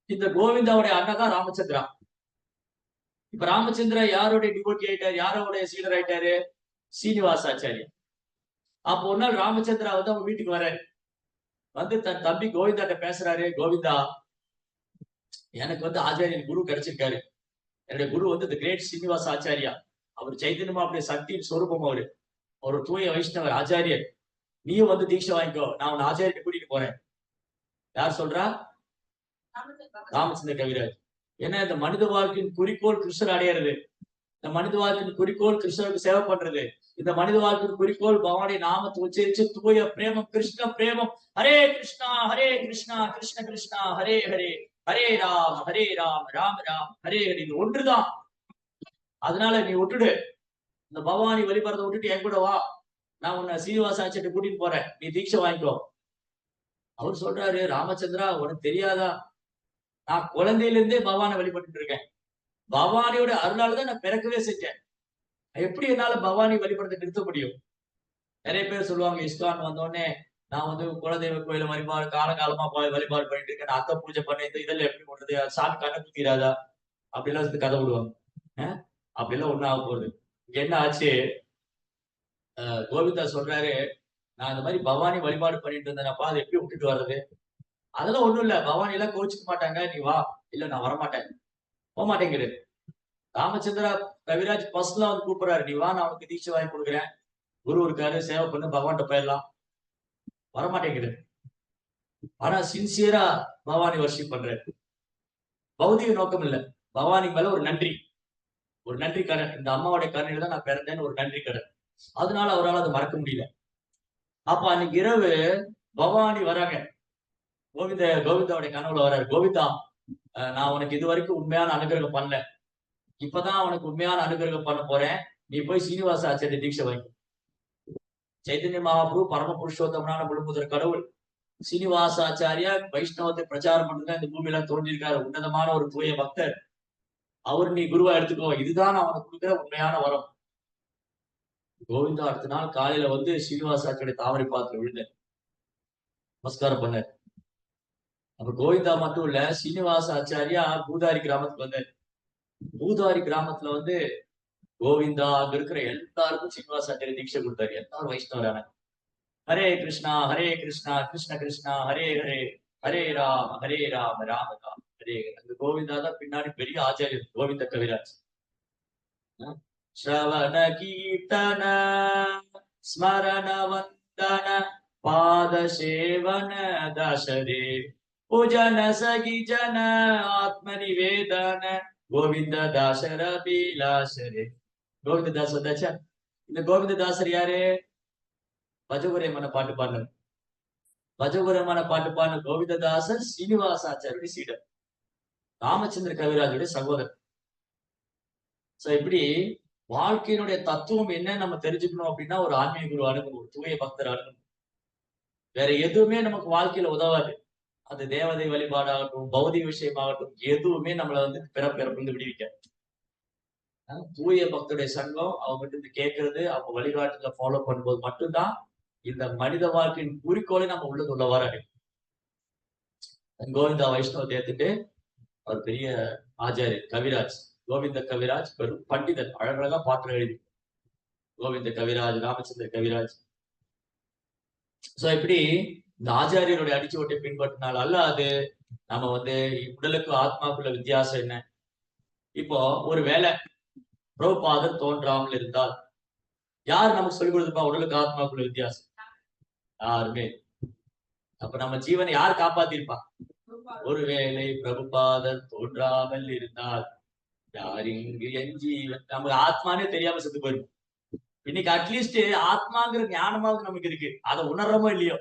இந்த கோவிந்தாவுடைய அண்ணன் தான் ராமச்சந்திரா. இப்ப ராமச்சந்திரா யாருடைய டிவோட்டி ஆயிட்டாரு, யாரோடைய சீடர் ஆயிட்டாரு? சீனிவாசாச்சாரியா. அப்போ ஒரு நாள் ராமச்சந்திரா வந்து அவங்க வீட்டுக்கு வர்றாரு. வந்து தன் தம்பி கோவிந்தாட்ட பேசுறாரு, கோவிந்தா, எனக்கு வந்து ஆச்சாரியன் குரு கிடைச்சிருக்காரு. என்னுடைய குரு வந்து இந்த கிரேட் சீனிவாச ஆச்சாரியா. அவர் சைத்தன்யமா அப்படியே சக்தியின் சொரூபம். அவரு ஒரு தூய வைஷ்ணவர் ஆச்சாரியர். நீயும் வந்து தீட்சை வாங்கிக்கோ, நான் உன் ஆச்சாரியத்தை கூட்டிட்டு போறேன். யார் சொல்றா? ராமச்சந்திர கவிராஜ். ஏன்னா இந்த மனித வாழ்க்கையின் குறிக்கோள் கிருஷ்ணர் அடையிறது. இந்த மனித வாழ்க்கையின் குறிக்கோள் கிருஷ்ணருக்கு சேவை பண்றது. இந்த மனித வாழ்க்கையின் குறிக்கோள் பகவானுடைய நாமத்தை உச்சரிச்சு தூய பிரேமம், கிருஷ்ண பிரேமம். ஹரே கிருஷ்ணா கிருஷ்ண கிருஷ்ணா ஹரே ஹரே, ஹரே ராம் ராம் ராம் ஹரே ஹரே. இது ஒன்றுதான். அதனால நீ விட்டுடு, இந்த பவானி வழிபடுறதை விட்டுட்டு என் கூட வா, நான் உன்னை சீனிவாச ஆச்சாரியத்தை கூட்டிட்டு போறேன், நீ தீட்சை வாங்கிக்கோ. அவர் சொல்றாரு, ராமச்சந்திரா, உனக்கு தெரியாதா, நான் குழந்தையில இருந்தே பகவானை வழிபட்டு இருக்கேன். பவானியோட அருளாலதான் நான் பிறக்கவே செஞ்சேன். எப்படி என்னால பவானி வழிபடுறதை நிறுத்த முடியும்? நிறைய பேர் சொல்லுவாங்க, இஸ்கான் வந்தோடனே நான் வந்து குலதெய்வ கோயில வழிபாடு காலகாலமா வழிபாடு பண்ணிட்டு இருக்கேன், அத்தை பூஜை பண்ணிட்டு இதெல்லாம் எப்படி பண்றது, சாமி கண்ணை குத்திராதா, அப்படிலாம் கதை விடுவாங்க. அப்படிலாம் ஒண்ணும் ஆக போகுது. என்ன ஆச்சு, கோவிந்தா சொல்றாரு, நான் இந்த மாதிரி பவானி வழிபாடு பண்ணிட்டு இருந்தேனப்பா, அதை எப்படி விட்டுட்டு வர்றது? அதெல்லாம் ஒண்ணும் இல்ல, பவானி எல்லாம் கோவிச்சுக்க மாட்டாங்க, நீ வா. இல்ல நான் வரமாட்டேன். போக மாட்டேங்கிறது. ராமச்சந்திரா கவிராஜ் பஸ்ல வந்து கூப்பிடுறாரு, நீ வா, நான் உனக்கு தீட்சை வாங்கி கொடுக்குறேன், குரு இருக்காரு, சேவை பண்ணு, பகவான்கிட்ட போயிடலாம். வரமாட்டேங்கிறது. ஆனா சின்சியரா பவானி வர்ஷிப் பண்றாரு. பௌதிக நோக்கம் இல்ல, பவானி மேல ஒரு நன்றி கடன். இந்த அம்மாவுடைய கருணையில தான் நான் பிறந்தேன்னு ஒரு நன்றி கடன். அதனால அவரால் அதை மறக்க முடியல. அப்ப அன்னைக்கு இரவு பவானி வராங்க. கோவிந்தாவுடைய கனவுல வர்றாரு. கோவிந்தா, நான் உனக்கு இது வரைக்கும் உண்மையான அனுகிரகம் பண்ணல, இப்பதான் உனக்கு உண்மையான அனுகிரகம் பண்ண போறேன், நீ போய் சீனிவாச ஆச்சாரிய தீட்சை வாங்கி. சைத்தன்ய மகாபிரபு பரம புருஷோத்தமனான முழுமுதற் கடவுள். சீனிவாசாச்சாரியா வைஷ்ணவத்தை பிரச்சாரம் பண்ணுங்க இந்த பூமியில தோன்றியிருக்காரு, உன்னதமான ஒரு தூய பக்தர். அவர் நீ குருவா எடுத்துக்கோ, இதுதான் அவனுக்கு கொடுக்கிற உண்மையான வரம். கோவிந்தா அடுத்த நாள் காலையில வந்து சீனிவாசாச்சாரிய தாமரை பாத்திரம் விழுந்த நமஸ்காரம் பண்ண. அப்ப கோவிந்தா மட்டும் இல்ல, சீனிவாசாச்சாரியா பூதாரி கிராமத்துக்கு வந்தார். பூதாரி கிராமத்துல வந்து கோவிந்தா அங்க இருக்கிற எல்லாருக்கும் சீனிவாசாச்சாரிய தீட்சை கொடுத்தாரு. எல்லாரும் வைஷ்ணவரான. ஹரே கிருஷ்ணா கிருஷ்ண கிருஷ்ணா ஹரே ஹரே, ஹரே ராம ராம ராம் ஹரே ஹரே. அந்த கோவிந்தா தான் பின்னாடி பெரிய ஆச்சாரியர் கோவிந்த கவிராஜ். ஸ்ரவண கீர்த்தன ஸ்மரண வந்தன பாத சேவன தசரே பூஜன சகிஜன ஆத்ம நிவேதன கோவிந்த தாசர பீலாசரே. கோவிந்த தாஸ் வந்தாச்சா? இந்த கோவிந்த தாசர் யாரு? பஜகுரேமன பாட்டு பாடின பஜகுரமன பாட்டு பாடின கோவிந்ததாசர் சீனிவாசாச்சாரியுடைய சீடர், ராமச்சந்திர கவிராஜுடைய சகோதரர். சோ இப்படி வாழ்க்கையினுடைய தத்துவம் என்ன நம்ம தெரிஞ்சுக்கணும் அப்படின்னா ஒரு ஆன்மீக குரு அணுகணும், ஒரு தூய பக்தர் அணுகணும். வேற எதுவுமே நமக்கு வாழ்க்கையில உதவாது. அது தேவதை வழிபாடாகட்டும், பௌதிக விஷயமாகட்டும், எதுவுமே நம்மளை வந்து பிறப்பிறப்பிலிருந்து விடுவிக்க. தூய பக்தருடைய சங்கம் அவங்க கிட்ட கேட்கறது, அவங்க வழிகாட்டுல ஃபாலோ பண்ணும்போது மட்டும்தான் இந்த மனித வாழ்க்கையின் குறிக்கோளை நம்ம உள்ள வர. கோவிந்தா வைஷ்ணவத்தை ஏத்துட்டு அவர் பெரிய ஆச்சாரியர் கவிராஜ், கோவிந்த கவிராஜ் பெரும் பண்டிதர், அழகழகா பாத்திரம் எழுதி கோவிந்த கவிராஜ், ராமச்சந்திர கவிராஜ். சோ இப்படி இந்த ஆச்சாரியருடைய அடிச்சு ஓட்டை பின்பற்றினால் அல்லாது நம்ம வந்து உடலுக்கு ஆத்மாக்குள்ள வித்தியாசம் என்ன? இப்போ ஒரு வேலை பிரபுபாதர் தோன்றாமல் இருந்தால் யார் நமக்கு சொல்லிக் கொடுத்துப்பா உடலுக்கு ஆத்மாக்குள்ள வித்தியாசம்? யாருமே. அப்ப நம்ம ஜீவனை யார் காப்பாத்திருப்பா? ஒருவேளை பிரபுபாதர் தோன்றாமல் இருந்தால் யார் இங்கு என் ஜீவன்? நமக்கு ஆத்மானே தெரியாம செத்து போயிருக்கும். இன்னைக்கு அட்லீஸ்ட் ஆத்மாங்கிற ஞானமாவது நமக்கு இருக்கு, அதை உணர்றமோ இல்லையோ.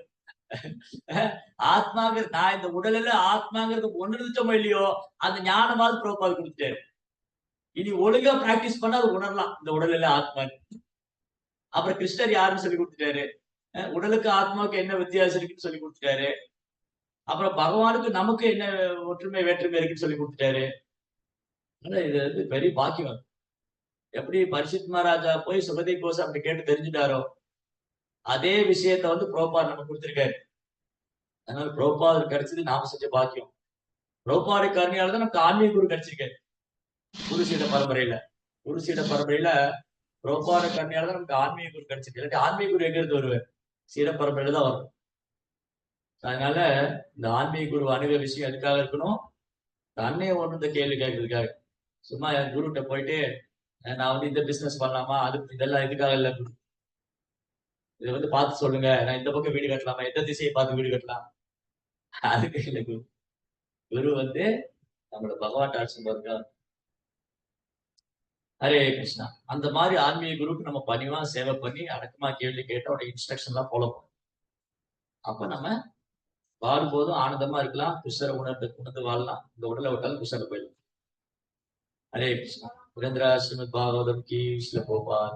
ஆத்மாங்கிற நான் இந்த உடல்ல ஆத்மாங்கிறது உணர்ந்துட்டோமோ இல்லையோ, அந்த ஞானமாவது பிரபுபாதர் கொடுத்துட்டாரு. இனி ஒழுங்கா பிராக்டிஸ் பண்ணா அது உணரலாம் இந்த உடல்ல ஆத்மா. அப்புறம் கிருஷ்ணர் யாருன்னு சொல்லி கொடுத்துட்டாரு, உடலுக்கு ஆத்மாவுக்கு என்ன வித்தியாசம் இருக்குன்னு சொல்லி கொடுத்துட்டாரு. அப்புறம் பகவானுக்கு நமக்கு என்ன ஒற்றுமை வேற்றுமை இருக்குன்னு சொல்லி கொடுத்துட்டாரு. இது வந்து பெரிய பாக்கியம். எப்படி பரிசுத் மகாராஜா போய் சுகதி கோஷம் அப்படி கேட்டு தெரிஞ்சுட்டாரோ, அதே விஷயத்த வந்து பிரபுபாதர் நமக்கு கொடுத்திருக்காரு. அதனால பிரபுபாதர் கிடைச்சது நாம செஞ்ச பாக்கியம். பிரபுபாதர் கருணையால தான் நமக்கு ஆன்மீக குரு கிடைச்சிருக்காரு. குருசீட பரம்பரையில பிரபுபாதர் கருணையால தான் நமக்கு ஆன்மீக குரு கிடைச்சிருக்கு. இல்லாட்டி ஆன்மீக குரு எங்க இருந்து வருவார்? சீட பரம்பரையில தான் வரும். அதனால இந்த ஆன்மீக குரு அணுக விஷயம் எதுக்காக இருக்கணும்? தன்னைய ஒண்ணு இந்த கேள்வி கேட்கறதுக்காக. சும்மா என் குருகிட்ட போயிட்டு நான் வந்து இந்த பிசினஸ் பண்ணலாமா, அது இதெல்லாம் எதுக்காக இல்ல, இதை வந்து பார்த்து சொல்லுங்க, நான் இந்த பக்கம் வீடு கட்டலாமா, எந்த திசையை பார்த்து வீடு கட்டலாம், அதுக்கு இல்ல குரு. குரு வந்து நம்மளோட பகவான் அழைச்சு போறதுக்கா. ஹரே கிருஷ்ணா. அந்த மாதிரி ஆன்மீக குருக்கு நம்ம பணிவா சேவை பண்ணி அடக்கமா கேள்வி கேட்டு அவருடைய இன்ஸ்ட்ரக்ஷன் எல்லாம் ஃபாலோ பண்ணும். அப்ப நம்ம வாழும்போதும் ஆனந்தமா இருக்கலாம், கிருஷ்ணரை உணர்ந்து வாழலாம். இந்த உடலை விட்டாலும் கிருஷ்ணரை போயிடலாம். ஹரே கிருஷ்ணா. புரேந்திரா ஸ்ரீமத் பாகவதம் கி ஸ்ரீல கோபால்.